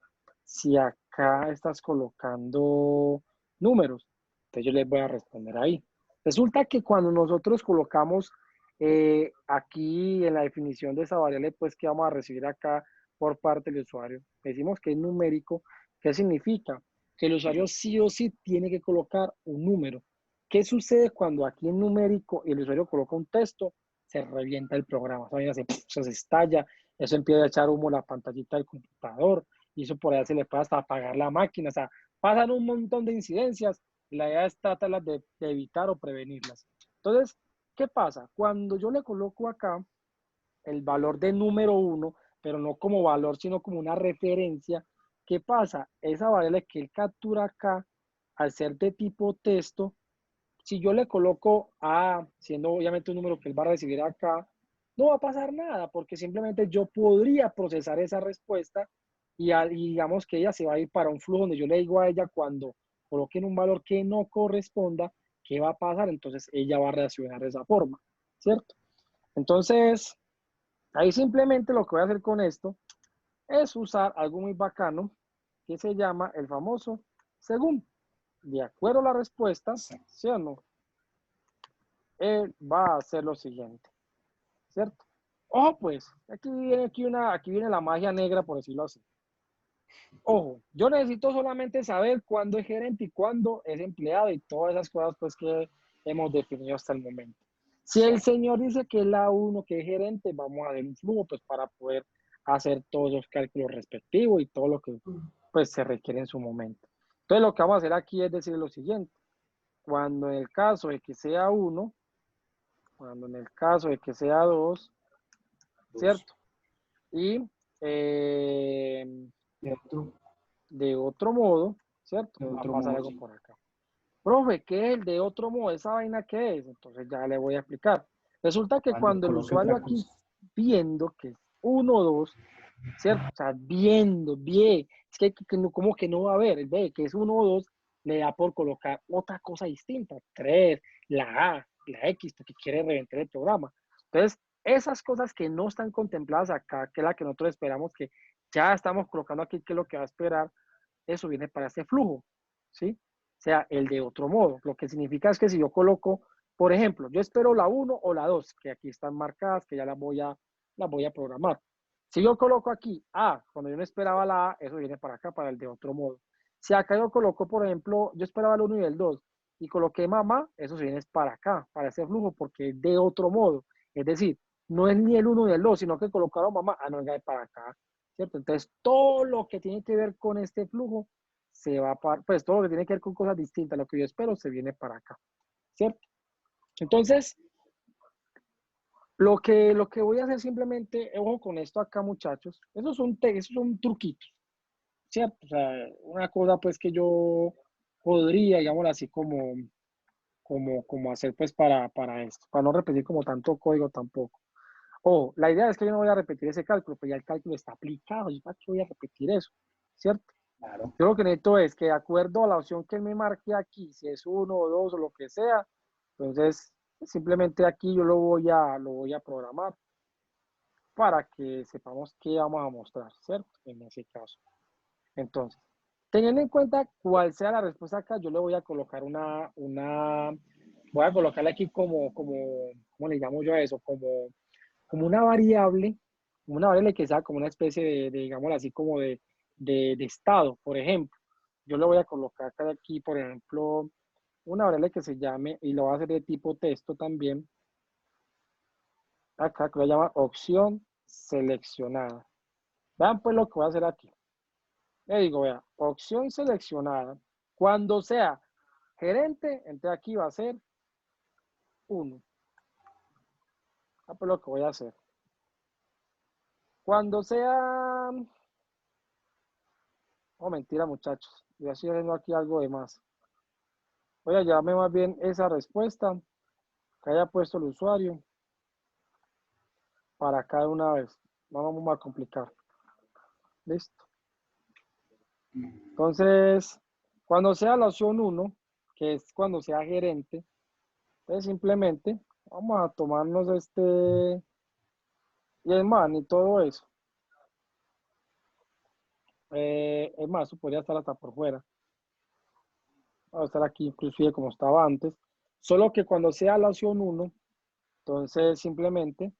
si acá estás colocando números? Entonces yo les voy a responder ahí. Resulta que cuando nosotros colocamos aquí en la definición de esa variable, pues que vamos a recibir acá por parte del usuario, decimos que es numérico. ¿Qué significa? Que el usuario sí o sí tiene que colocar un número. ¿Qué sucede cuando aquí en numérico el usuario coloca un texto? Se revienta el programa, se estalla, eso empieza a echar humo a la pantallita del computador y eso por ahí se le puede hasta apagar la máquina, o sea, pasan un montón de incidencias y la idea es tratarlas de evitar o prevenirlas. Entonces, ¿Qué pasa? Cuando yo le coloco acá el valor de número 1, pero no como valor, sino como una referencia, ¿qué pasa? Esa variable que él captura acá, al ser de tipo texto, si yo le coloco A, siendo obviamente un número que él va a recibir acá, no va a pasar nada, porque simplemente yo podría procesar esa respuesta y digamos que ella se va a ir para un flujo donde yo le digo a ella cuando coloquen un valor que no corresponda, ¿qué va a pasar? Entonces ella va a reaccionar de esa forma, ¿cierto? Entonces, ahí simplemente lo que voy a hacer con esto es usar algo muy bacano que se llama el famoso según. De acuerdo a la respuesta, ¿sí o no? Él va a hacer lo siguiente, ¿cierto? Ojo, pues, aquí viene la magia negra, por decirlo así. Ojo, yo necesito solamente saber cuándo es gerente y cuándo es empleado y todas esas cosas pues que hemos definido hasta el momento. Si el señor dice que es la 1, que es gerente, vamos a dar un flujo pues para poder hacer todos los cálculos respectivos y todo lo que pues se requiere en su momento. Entonces lo que vamos a hacer aquí es decir lo siguiente. Cuando en el caso de que sea 1, cuando en el caso de que sea 2, ¿cierto? Y de otro modo, ¿cierto? Va a pasar algo por acá. Profe, ¿qué es el de otro modo? ¿Esa vaina qué es? Entonces ya le voy a explicar. Resulta que cuando el usuario aquí viendo que es 1, 2, ¿cierto? O sea, viendo, bien, es que como que no va a ver, ve que es 1 o 2, le da por colocar otra cosa distinta, 3, la A, la X, porque quiere reventar el programa. Entonces, esas cosas que no están contempladas acá, que es la que nosotros esperamos que ya estamos colocando aquí, que es lo que va a esperar, eso viene para este flujo, ¿sí? O sea, el de otro modo. Lo que significa es que si yo coloco, por ejemplo, yo espero la 1 o la 2, que aquí están marcadas, que ya las voy a programar. Si yo coloco aquí A, cuando yo no esperaba la A, eso viene para acá, para el de otro modo. Si acá yo coloco, por ejemplo, yo esperaba el 1 y el 2, y coloqué mamá, eso se viene para acá, para ese flujo, porque es de otro modo. Es decir, no es ni el 1 ni el 2, sino que colocaron mamá, no venga para acá, ¿cierto? Entonces, todo lo que tiene que ver con este flujo se va para, pues todo lo que tiene que ver con cosas distintas, lo que yo espero, se viene para acá, ¿cierto? Entonces, lo que voy a hacer simplemente, ojo con esto acá, muchachos, esos son truquitos, ¿cierto? O sea, una cosa pues que yo podría, digamos así, como hacer pues para esto, para no repetir como tanto código tampoco. Ojo, la idea es que yo no voy a repetir ese cálculo, pues ya el cálculo está aplicado, ¿y para qué voy a repetir eso? ¿Cierto? Claro. Yo lo que necesito es que de acuerdo a la opción que él me marque aquí, si es 1 o 2 o lo que sea, entonces simplemente aquí yo lo voy a programar para que sepamos qué vamos a mostrar, ¿cierto? En ese caso. Entonces, teniendo en cuenta cuál sea la respuesta acá, yo le voy a colocar voy a colocarle aquí ¿cómo le llamo yo a eso? Como una variable que sea como una especie digámoslo así, como de estado, por ejemplo. Yo le voy a colocar acá aquí, por ejemplo, una variable que se llame, y lo voy a hacer de tipo texto también, acá que voy a llamar opción seleccionada. Vean pues lo que voy a hacer aquí. Le digo, vea, opción seleccionada. Cuando sea gerente, entonces aquí va a ser 1. Pues lo que voy a hacer. Cuando sea... Oh, mentira, muchachos. Yo estoy haciendo aquí algo de más. Voy a llevarme más bien esa respuesta que haya puesto el usuario para acá de una vez. No vamos a complicar. Listo. Entonces, cuando sea la opción 1, que es cuando sea gerente, entonces simplemente vamos a tomarnos y es más, ni todo eso. Es más, eso podría estar hasta por fuera. Va a estar aquí inclusive como estaba antes. Solo que cuando sea la opción 1, entonces simplemente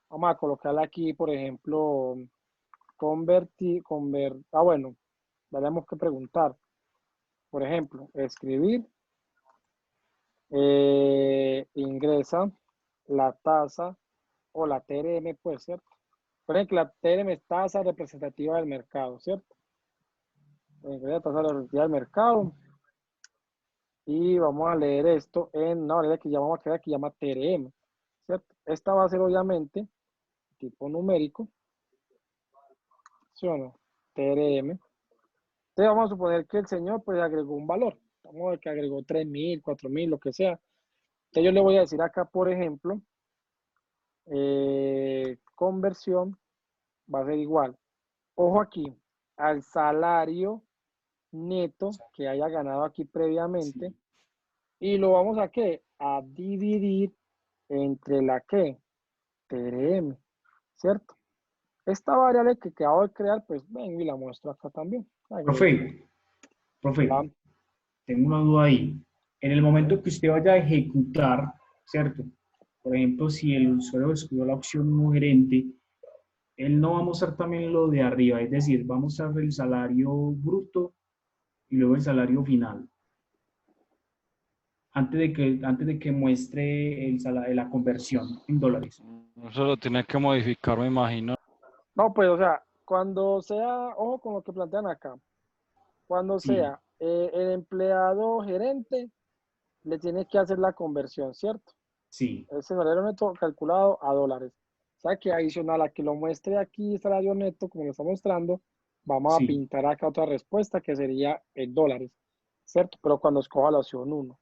vamos a colocarle aquí, por ejemplo, bueno, tenemos que preguntar. Por ejemplo, escribir, ingresa la tasa o la TRM, puede ser. Por ejemplo, la TRM es tasa representativa del mercado, ¿cierto? Ingresa tasa representativa del mercado. y vamos a leer esto en una variable que llamamos que llama TRM, ¿cierto? Esta va a ser obviamente tipo numérico, ¿sí o no? TRM. Entonces vamos a suponer que el señor pues agregó un valor, vamos a ver que agregó 3.000, 4.000, lo que sea. Entonces yo le voy a decir acá, por ejemplo, conversión va a ser igual. Ojo aquí, al salario neto que haya ganado aquí previamente. Sí. Y lo vamos a ¿qué? A dividir entre la que TRM, ¿cierto? Esta variable que acabo de crear, pues ven y la muestro acá también. Profe, Ah, tengo una duda ahí. En el sí. momento que usted vaya a ejecutar, ¿cierto? Por ejemplo, si el usuario escogió la opción no gerente, él no va a mostrar también lo de arriba, es decir, va a mostrar el salario bruto y luego el salario final, antes de que muestre la conversión en dólares. Eso lo tiene que modificar, me imagino. No, pues, o sea, cuando sea, ojo con lo que plantean acá, cuando Sí, sea el empleado gerente, le tiene que hacer la conversión, ¿cierto? sí, Ese salario neto calculado a dólares. O sea que adicional a que lo muestre aquí salario neto, como lo está mostrando, vamos a sí, pintar acá otra respuesta que sería en dólares, ¿cierto? Pero cuando escoja la opción 1.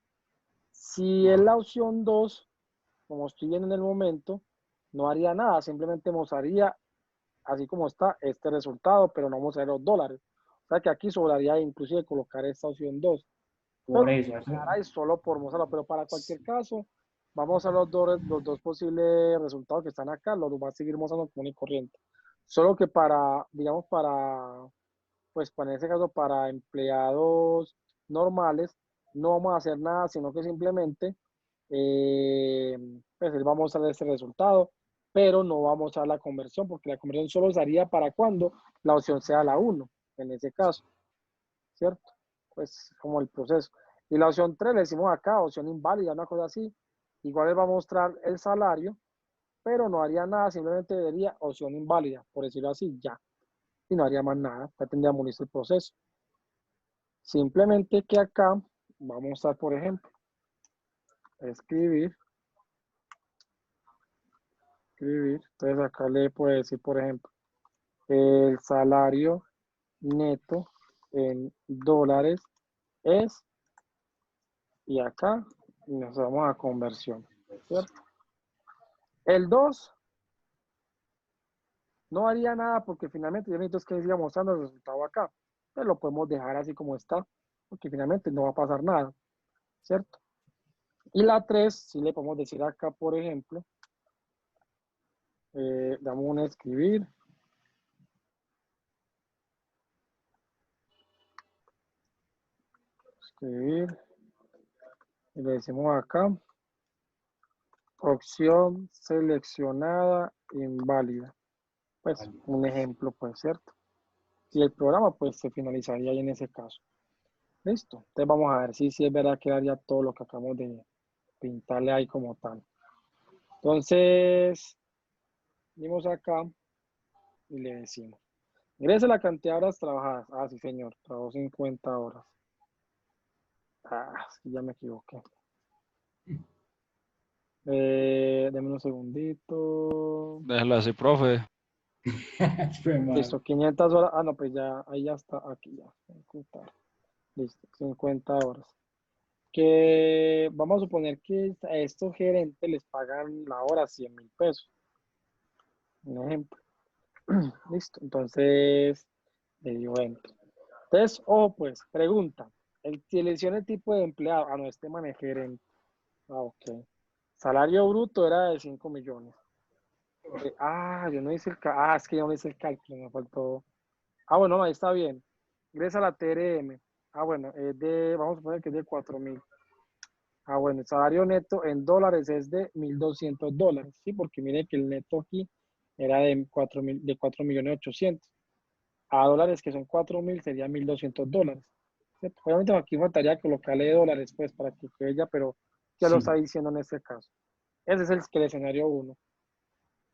Si es la opción 2, como estoy viendo en el momento, no haría nada, simplemente mostraría así como está este resultado, pero no vamos a ver los dólares. O sea que aquí sobraría inclusive colocar esta opción 2. por Pero eso. ahora es solo por mostrarlo, pero para cualquier caso, vamos a los dos posibles resultados que están acá, los va a seguir mostrando común y corriente. Solo que para, digamos, pues para en ese caso, para empleados normales, no vamos a hacer nada, sino que simplemente, pues él va a mostrar este resultado, pero no va a mostrar la conversión, porque la conversión solo se haría para cuando la opción sea la 1, en ese caso, ¿cierto? Pues como el proceso. Y la opción 3 le decimos acá, opción inválida, una cosa así. Igual él va a mostrar el salario, pero no haría nada, simplemente vería opción inválida, por decirlo así, ya. Y no haría más nada, ya tendríamos listo el proceso. Simplemente que acá vamos a, por ejemplo, escribir. Entonces acá le puedo decir, por ejemplo, el salario neto en dólares es, y acá nos vamos a conversión, ¿cierto? El 2 no haría nada porque finalmente yo necesito que siga mostrando el resultado acá. Entonces lo podemos dejar así como está, porque finalmente no va a pasar nada, ¿cierto? Y la 3 si le podemos decir acá, por ejemplo, damos un escribir. Escribir. Y le decimos acá, opción seleccionada inválida. Pues un ejemplo, pues, ¿cierto? Y el programa, pues, se finalizaría ahí en ese caso. Listo. Entonces vamos a ver si es verdad que haría todo lo que acabamos de pintarle ahí como tal. Entonces, venimos acá y le decimos, ingrese la cantidad de horas trabajadas. Ah, sí, señor, trabajó 50 horas. Ah, sí, ya me equivoqué. Deme un segundito. Déjalo así, profe. Fue mal. Listo, 500 horas. Ah, no, pues ya, ahí ya está, aquí ya. Listo, 50 horas. Que vamos a suponer que a estos gerentes les pagan la hora 100.000 pesos. Un ejemplo. Listo, entonces le digo enter. Entonces, pues, pregunta. Selecciona el tipo de empleado. Ah, no, este maneja gerente. Ah, ok. Salario bruto era de 5 millones. Yo no hice es que yo no hice el cálculo, me faltó. Ah, bueno, no, ahí está bien. Ingresa a la TRM. Ah, bueno, vamos a poner que es de 4.000. Ah, bueno, el salario neto en dólares es de $1.200, ¿sí? Porque mire que el neto aquí era de 4.800.000. A dólares que son 4.000 sería $1.200. ¿Cierto? Obviamente aquí faltaría colocarle dólares, pues, para que quede ya, pero ya lo está Sí, diciendo en este caso. Ese es el escenario 1.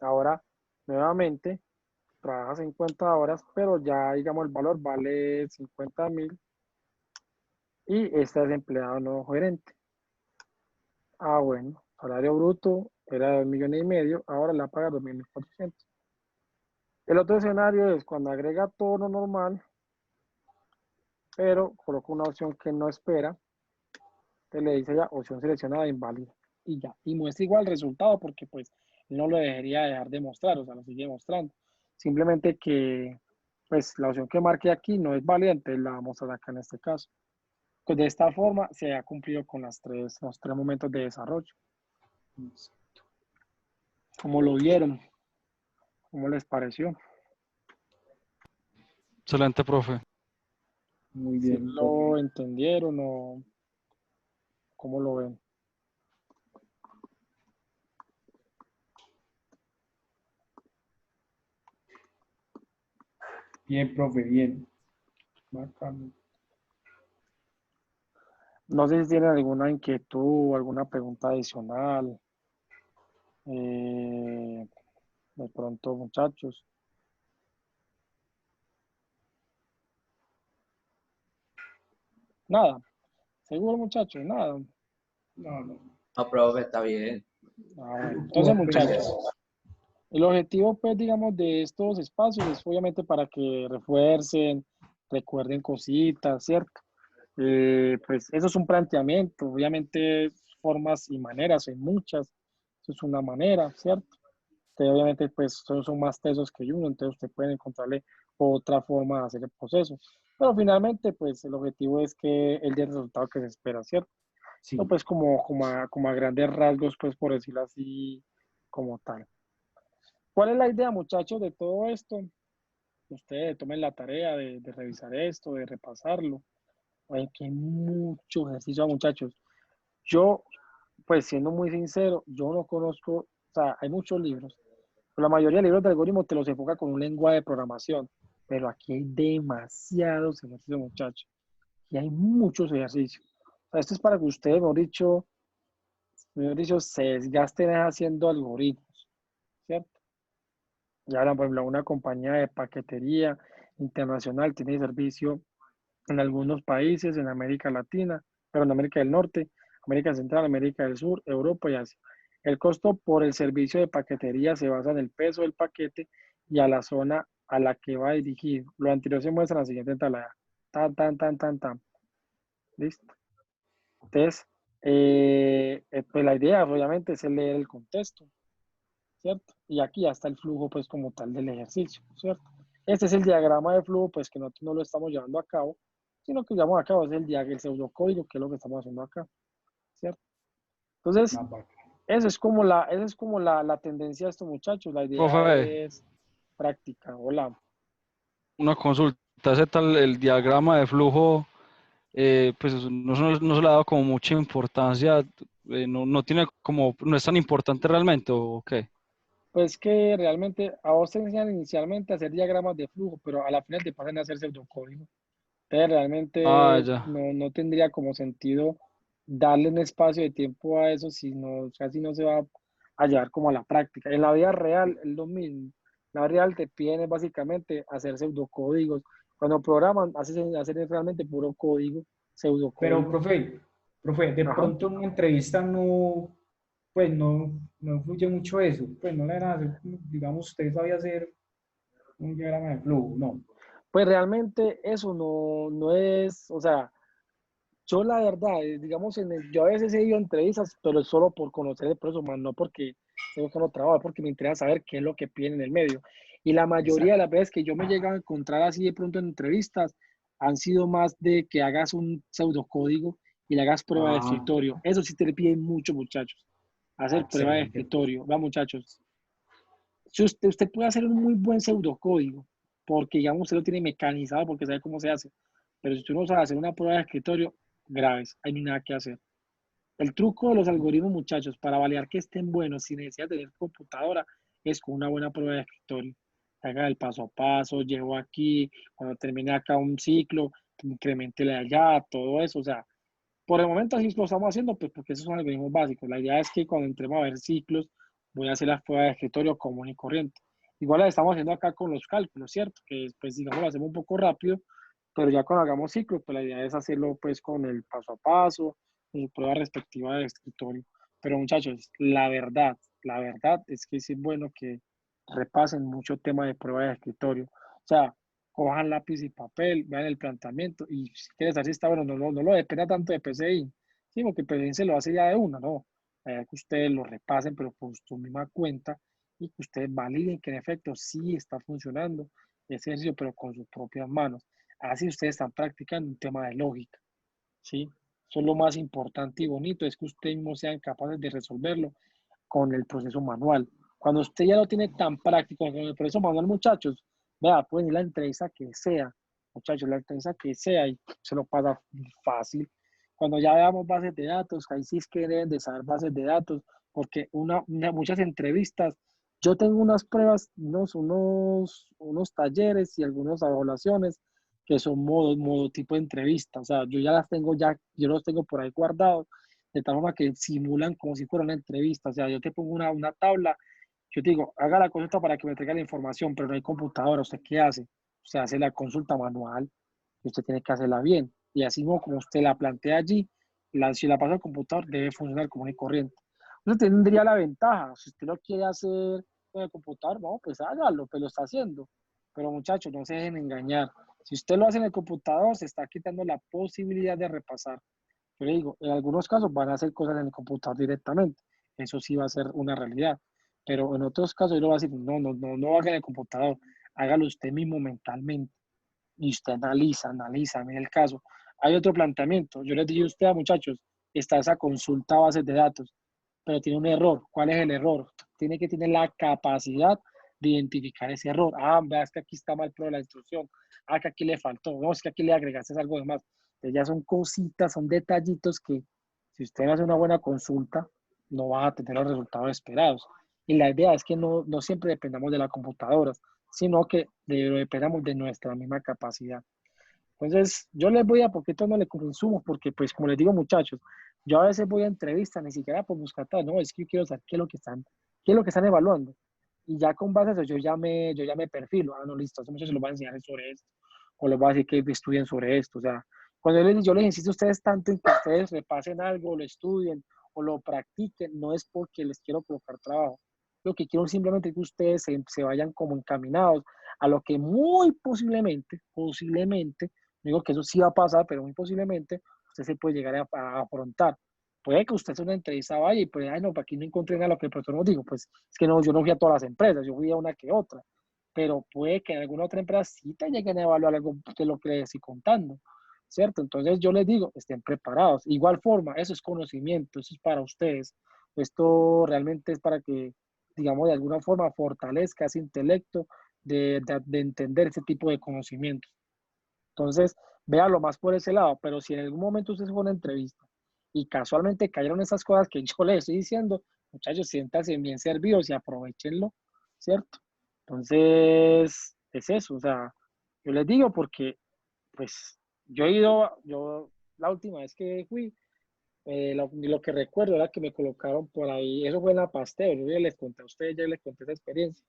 Ahora, nuevamente, trabaja 50 horas, pero ya, digamos, el valor vale 50.000. y este es empleado no gerente. Ah, bueno, salario bruto era de 2,5 millones, ahora le va a pagar 2,400. El otro escenario es cuando agrega todo lo normal, pero coloca una opción que no espera, te le dice ya opción seleccionada inválida y ya, y muestra igual el resultado porque pues no lo debería dejar de mostrar, o sea, lo sigue mostrando. Simplemente que pues la opción que marque aquí no es válida, entonces la vamos a sacar en este caso. Pues de esta forma se ha cumplido con los tres momentos de desarrollo. ¿Cómo lo vieron? ¿Cómo les pareció? Excelente, profe. Muy ¿Sí bien, profe. lo entendieron o cómo lo ven? Bien, profe, bien. Bacano. No sé si tienen alguna inquietud, alguna pregunta adicional. De pronto, muchachos. Nada. ¿Seguro, muchachos? Nada. No, no. No, profe, está bien. Ah, bueno. Tú Entonces, apenas. muchachos, el objetivo, pues, digamos, de estos espacios es obviamente para que refuercen, recuerden cositas, ¿cierto? Pues eso es un planteamiento, obviamente formas y maneras, hay muchas, eso es una manera, ¿cierto? Ustedes obviamente pues son más tesos que uno, entonces usted puede encontrarle otra forma de hacer el proceso. Pero finalmente pues el objetivo es que él dé el resultado que se espera, ¿cierto? Sí. No, pues como a grandes rasgos, pues por decirlo así, como tal. ¿Cuál es la idea, muchachos, de todo esto? Ustedes tomen la tarea de revisar esto, de repasarlo. Hay que mucho ejercicio, muchachos. Yo, pues siendo muy sincero, yo no conozco, o sea, hay muchos libros, pero la mayoría de libros de algoritmos te los enfoca con un lenguaje de programación, pero aquí hay demasiados ejercicios, muchachos, y hay muchos ejercicios. O sea, esto es para que ustedes, mejor dicho, se desgasten haciendo algoritmos, ¿cierto? Ya hablan, por ejemplo, una compañía de paquetería internacional tiene servicio en algunos países, en América Latina, pero en América del Norte, América Central, América del Sur, Europa y Asia. El costo por el servicio de paquetería se basa en el peso del paquete y a la zona a la que va dirigido. Lo anterior se muestra en la siguiente tabla. Tan, tan, tan, tan, tan. ¿Listo? Entonces, pues la idea obviamente es leer el contexto, ¿cierto? Y aquí ya está el flujo pues como tal del ejercicio, ¿cierto? Este es el diagrama de flujo pues que nosotros no lo estamos llevando a cabo, sino que llevamos a cabo es el pseudocódigo, que es lo que estamos haciendo acá, ¿cierto? Entonces, Ah, bacano. esa es como la tendencia de estos muchachos, la idea Profe, es práctica. Hola. una consulta. Ese tal, el diagrama de flujo, pues no se le ha dado como mucha importancia, no tiene como, no es tan importante realmente, ¿o qué? Pues que realmente a vos te enseñan inicialmente a hacer diagramas de flujo, pero a la final te pasan a hacer pseudocódigo. Entonces, Ah, realmente ya. no tendría como sentido darle un espacio de tiempo a eso si no, casi no se va a llevar como a la práctica. En la vida real es lo mismo. En la vida real te piden es básicamente hacer pseudocódigos. Cuando programan, hacen realmente puro código, Pero, pseudocódigo. profe, de Ajá. pronto en una entrevista no, pues no influye mucho eso. Pues no le van a hacer, digamos, usted sabía hacer un diagrama de flujo, no. Pues realmente eso no es, o sea, yo la verdad, digamos, yo a veces he ido a entrevistas, pero es solo por conocer el proceso, más no porque tengo que no trabajo, porque me interesa saber qué es lo que piden en el medio. Y la mayoría de Exacto. las veces que yo me he llegado a encontrar así de pronto en entrevistas, han sido más de que hagas un pseudocódigo y le hagas prueba de Ah, escritorio. Eso sí te le piden mucho, muchachos. Hacer prueba de excelente. escritorio. Va, muchachos. Si usted puede hacer un muy buen pseudocódigo, porque digamos usted lo tiene mecanizado, porque sabe cómo se hace. Pero si usted no sabe hacer una prueba de escritorio, graves, hay nada que hacer. El truco de los algoritmos, muchachos, para validar que estén buenos sin necesidad de tener computadora, es con una buena prueba de escritorio. Haga el paso a paso, llego aquí, cuando termine acá un ciclo, incrementele allá, todo eso. O sea, por el momento así lo estamos haciendo, pues porque esos son algoritmos básicos. La idea es que cuando entremos a ver ciclos, voy a hacer las pruebas de escritorio común y corriente. Igual las estamos haciendo acá con los cálculos, ¿cierto? Que pues digamos lo hacemos un poco rápido, Pero ya cuando hagamos ciclo, pues la idea es hacerlo pues con el paso a paso, con su prueba respectiva de escritorio. Pero muchachos, la verdad es que sí es bueno que repasen mucho tema de prueba de escritorio. O sea, cojan lápiz y papel, vean el planteamiento y si quieres así está bueno, no lo dependa tanto de PCI, sí, porque PCI se lo hace ya de una, ¿no? Que ustedes lo repasen, pero por su misma cuenta y que ustedes validen que en efecto sí está funcionando ese ejercicio, pero con sus propias manos. Así ustedes están practicando un tema de lógica, ¿sí? Eso es lo más importante y bonito, es que ustedes mismos sean capaces de resolverlo con el proceso manual. Cuando usted ya lo tiene tan práctico con el proceso manual, muchachos, vea, pueden ir la entrevista que sea, muchachos, la entrevista que sea y se lo pasa fácil. Cuando ya veamos bases de datos, ahí sí es que deben de saber bases de datos, porque muchas entrevistas, yo tengo unas pruebas, unos talleres y algunas evaluaciones que son modo tipo de entrevista, o sea, yo ya las tengo yo los tengo por ahí guardados de tal forma que simulan como si fuera una entrevista. O sea, yo te pongo una tabla, yo te digo, haga la consulta para que me traiga la información, pero no hay computadora. ¿Usted qué hace? Usted hace la consulta manual y usted tiene que hacerla bien. Y así como usted la plantea allí, si la pasa al computador, debe funcionar como y corriente. Usted tendría la ventaja. Si usted lo quiere hacer con el computador, no, pues hágalo, pues lo está haciendo. Pero muchachos, no se dejen engañar. Si usted lo hace en el computador, se está quitando la posibilidad de repasar. Yo le digo, en algunos casos van a hacer cosas en el computador directamente. Eso sí va a ser una realidad. Pero en otros casos yo le voy a decir, no haga en el computador. Hágalo usted mismo mentalmente. Y usted mire el caso. Hay otro planteamiento. Yo les dije a ustedes, muchachos, está esa consulta a bases de datos, pero tiene un error. ¿Cuál es el error? Tiene que tener la capacidad de identificar ese error. Ah, vea, es que aquí está mal pero la instrucción. Ah, que aquí le faltó. No, es que aquí le agregaste algo de más. Entonces ya son cositas, son detallitos que si usted no hace una buena consulta, no va a tener los resultados esperados. Y la idea es que no siempre dependamos de las computadoras, sino que dependamos de nuestra misma capacidad. Entonces, yo les voy a poquito no le consumo, porque pues como les digo muchachos, yo a veces voy a entrevistas, ni siquiera por buscar tal, no, es que yo quiero saber qué es lo que están evaluando. Y ya con base a eso yo ya me perfilo, ah, no, listo, a estos muchachos les voy a enseñar sobre esto, o les voy a decir que estudien sobre esto, o sea, cuando yo les insisto a ustedes tanto en que ustedes repasen algo, lo estudien o lo practiquen, no es porque les quiero colocar trabajo, lo que quiero simplemente es que ustedes se vayan como encaminados a lo que muy posiblemente, digo que eso sí va a pasar, pero muy posiblemente usted se puede llegar a afrontar. Puede que usted haga una entrevista, vaya y pues, ay, no, para aquí no encontré nada lo que el profesor nos dijo. Pues es que no, yo no fui a todas las empresas, yo fui a una que otra. Pero puede que en alguna otra empresa sí te lleguen a evaluar algo de lo que les estoy contando, ¿cierto? Entonces yo les digo, estén preparados. Igual forma, eso es conocimiento, eso es para ustedes. Esto realmente es para que, digamos, de alguna forma fortalezca ese intelecto de entender ese tipo de conocimientos. Entonces, véalo más por ese lado, pero si en algún momento usted se fue a una entrevista y casualmente cayeron esas cosas que yo les estoy diciendo, muchachos, siéntanse bien servidos y aprovechenlo, ¿cierto? Entonces, es eso, o sea, yo les digo porque, pues, yo la última vez que fui, lo que recuerdo era que me colocaron por ahí, eso fue en la Pasteur, yo ya les conté a ustedes, ya les conté esa experiencia.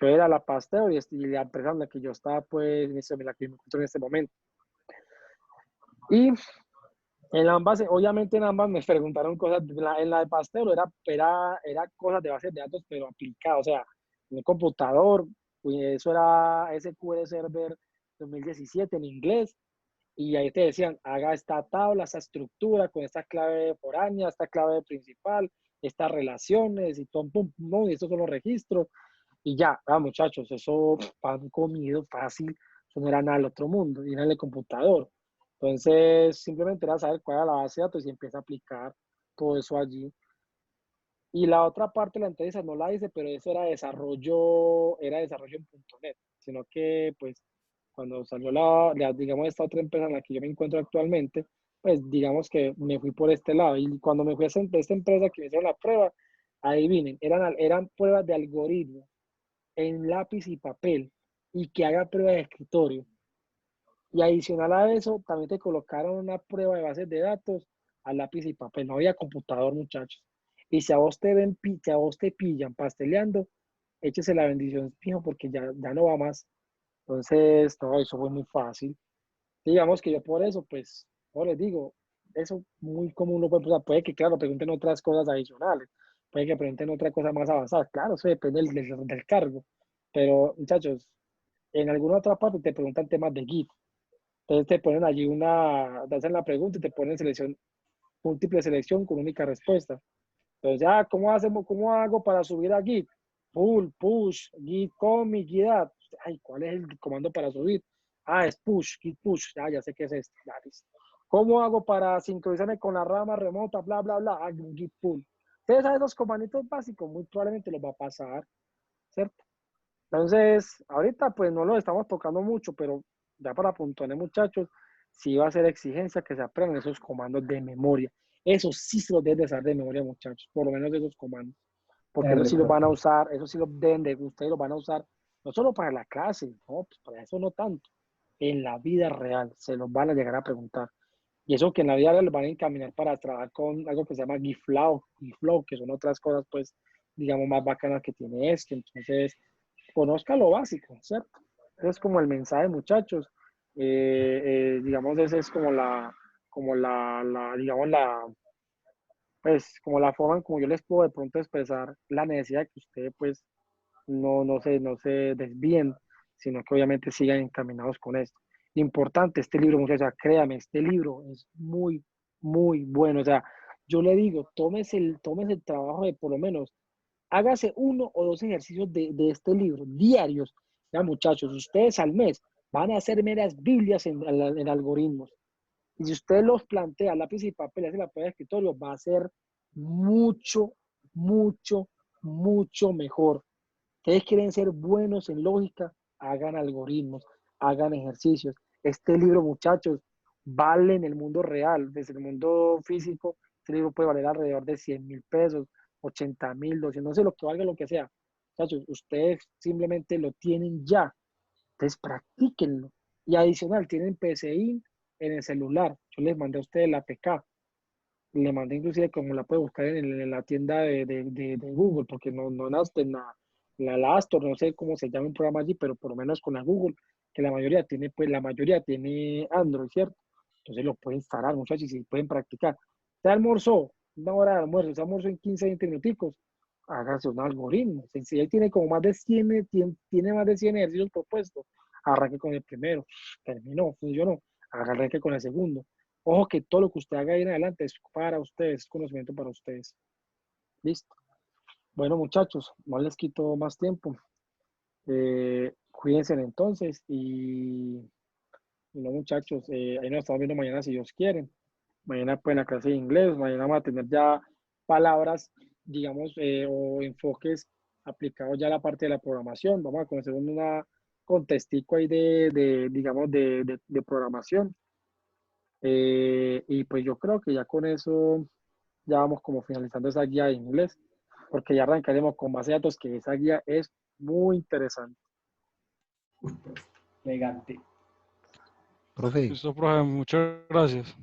Yo era la Pasteur y la empresa en la que yo estaba, pues, en la que me encuentro en este momento. Y en ambas, obviamente en ambas me preguntaron cosas, en la de Pasteur era cosas de bases de datos, pero aplicadas, o sea, en el computador, pues eso era SQL Server 2017 en inglés, y ahí te decían, haga esta tabla, esta estructura con esta clave foránea, esta clave principal, estas relaciones, y todo, pum, pum, y estos son los registros, y ya, muchachos, eso pan comido, fácil, eso no era nada del otro mundo, y era en el computador. Entonces, simplemente era saber cuál era la base de datos y empieza a aplicar todo eso allí. Y la otra parte de la entrevista no la dice, pero eso era desarrollo en .NET, sino que pues cuando salió digamos, esta otra empresa en la que yo me encuentro actualmente, pues digamos que me fui por este lado. Y cuando me fui a esta empresa que me hicieron la prueba, adivinen, eran pruebas de algoritmo en lápiz y papel y que haga prueba de escritorio. Y adicional a eso, también te colocaron una prueba de bases de datos a lápiz y papel. No había computador, muchachos. Y si a vos si a vos te pillan pasteleando, échese la bendición, fijo, porque ya no va más. Entonces, no, eso fue muy fácil. Digamos que yo por eso, pues, no les digo, eso muy común, no puede, o sea, puede que, claro, pregunten otras cosas adicionales, puede que pregunten otra cosa más avanzada, claro, eso depende del cargo, pero muchachos, en alguna otra parte te preguntan temas de Git, entonces te ponen allí te hacen la pregunta y te ponen selección, múltiple selección con única respuesta. Entonces, ya, cómo hago para subir a Git? Pull, push, Git commit, Git add. Ay, ¿cuál es el comando para subir? Ah, es push, Git push. Ya sé qué es esto. Ya, listo. ¿Cómo hago para sincronizarme con la rama remota? Bla, bla, bla. Ah, Git pull. Ustedes saben esos comanditos básicos, muy probablemente los va a pasar, ¿cierto? Entonces, ahorita pues no lo estamos tocando mucho, pero ya para puntuales, muchachos, sí va a ser exigencia que se aprendan esos comandos de memoria. Eso sí se los deben de saber de memoria, muchachos, por lo menos esos comandos, porque R, esos sí los van a profe. usar, esos sí los deben de, ustedes los van a usar, no solo para la clase, no, pues para eso no tanto, en la vida real se los van a llegar a preguntar. Y eso que en la vida real los van a encaminar para trabajar con algo que se llama GitFlow, que son otras cosas, pues, digamos, más bacanas que tiene esto. Entonces, conozca lo básico, ¿cierto? Ese es como el mensaje, muchachos. Digamos, ese es digamos, pues, como la forma en como yo les puedo de pronto expresar la necesidad de que ustedes, pues, no se desvíen, sino que obviamente sigan encaminados con esto. Importante, este libro, muchachos, créame, este libro es muy, muy bueno. O sea, yo le digo, tómese el trabajo de por lo menos hágase 1 o 2 ejercicios de este libro diarios. Ya, muchachos, ustedes al mes van a hacer meras Biblias en algoritmos. Y si usted los plantea lápiz y papel, hace la prueba de escritorio, va a ser mucho, mucho, mucho mejor. Ustedes quieren ser buenos en lógica, hagan algoritmos, hagan ejercicios. Este libro, muchachos, vale en el mundo real, desde el mundo físico, este libro puede valer alrededor de 100.000 pesos, 80.000, 200, no sé lo que valga, lo que sea. Muchachos, ustedes simplemente lo tienen ya, entonces practíquenlo. Y adicional, tienen PCI en el celular. Yo les mandé a ustedes la APK, le mandé inclusive como la puede buscar en la tienda de Google, porque no en la App Store, no sé cómo se llama un programa allí, pero por lo menos con la Google, que la mayoría tiene Android, ¿cierto? Entonces lo pueden instalar, muchachos, y pueden practicar. Se almorzó, 1 hora de almuerzo, se almorzó en 15, 20 minuticos, hágase un algoritmo. Si ahí tiene como más de 100, tiene más de 100 ejercicios propuestos, arranque con el primero, terminó, funcionó, arranque con el segundo. Ojo que todo lo que usted haga ahí en adelante es para ustedes, es conocimiento para ustedes. Listo. Bueno, muchachos, no les quito más tiempo. Cuídense entonces y no, muchachos, ahí nos estamos viendo mañana si Dios quiere. Mañana pues en la clase de inglés, mañana vamos a tener ya palabras, digamos, o enfoques aplicados ya a la parte de la programación. Vamos a conocer contestico ahí digamos, de programación. Y pues yo creo que ya con eso ya vamos como finalizando esa guía de inglés, porque ya arrancaremos con base de datos, que esa guía es muy interesante. Uf, profe, elegante. Profe, Listo, profe, muchas gracias.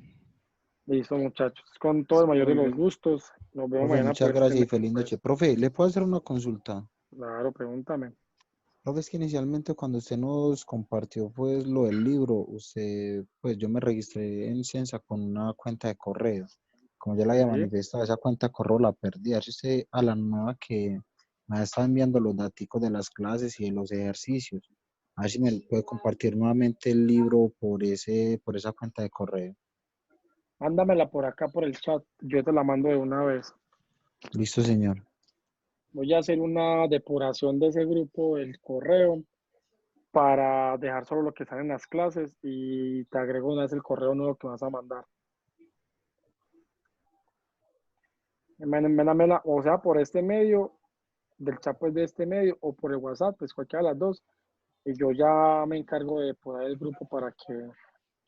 Listo, muchachos. Con todo el Hasta mayor de los luego. gustos. Nos vemos profe, mañana, muchas pues, gracias y feliz noche. Profe, ¿le puedo hacer una consulta? Claro, pregúntame. Profe, es que inicialmente cuando usted nos compartió pues lo del libro, pues yo me registré en Cienza con una cuenta de correo. Como ya la había Sí. manifestado, esa cuenta de correo la perdí. A ver si usted a la nueva que me ha estado enviando los datos de las clases y de los ejercicios, a ver si me puede compartir nuevamente el libro por esa cuenta de correo. Mándamela por acá, por el chat. Yo te la mando de una vez. Listo, señor. Voy a hacer una depuración de ese grupo del correo para dejar solo lo que sale en las clases y te agrego una vez el correo nuevo que vas a mandar. Mándamela, o sea, por este medio, del chat pues de este medio, o por el WhatsApp, pues cualquiera de las dos. Y yo ya me encargo de depurar el grupo para que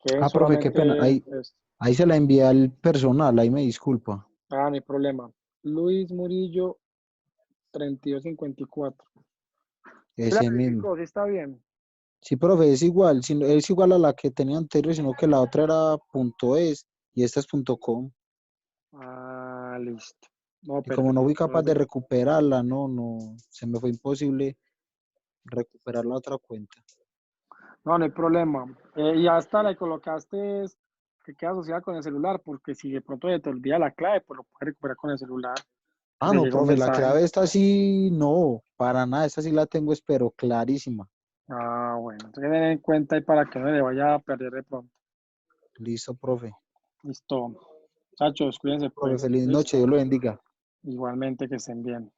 queden Ah, profe, qué pena. solamente esto. Ahí se la envié al personal, ahí me disculpa. Ah, no hay problema. Luis Murillo 3254. ¿Sí la Ese mismo. verificó? ¿Sí está bien? Sí, profe, es igual, es igual a la que tenía anterior, sino que la otra era .es y esta es .com. Ah, listo. No, Y como no perfecto. fui capaz de Entonces, recuperarla, no, se me fue imposible recuperar la otra cuenta. No hay problema. Y hasta le colocaste que queda asociada con el celular, porque si de pronto se te olvida la clave, pues lo puedes recuperar con el celular. Ah, Le no, llega un profe, la mensaje. clave esta sí, no, para nada, esta sí la tengo, espero clarísima. Ah, bueno, entonces tener en cuenta y para que no le vaya a perder de pronto. Listo, profe. Listo. Muchachos, cuídense Profe, pues. feliz noche, Listo. Dios lo bendiga. Igualmente que estén bien.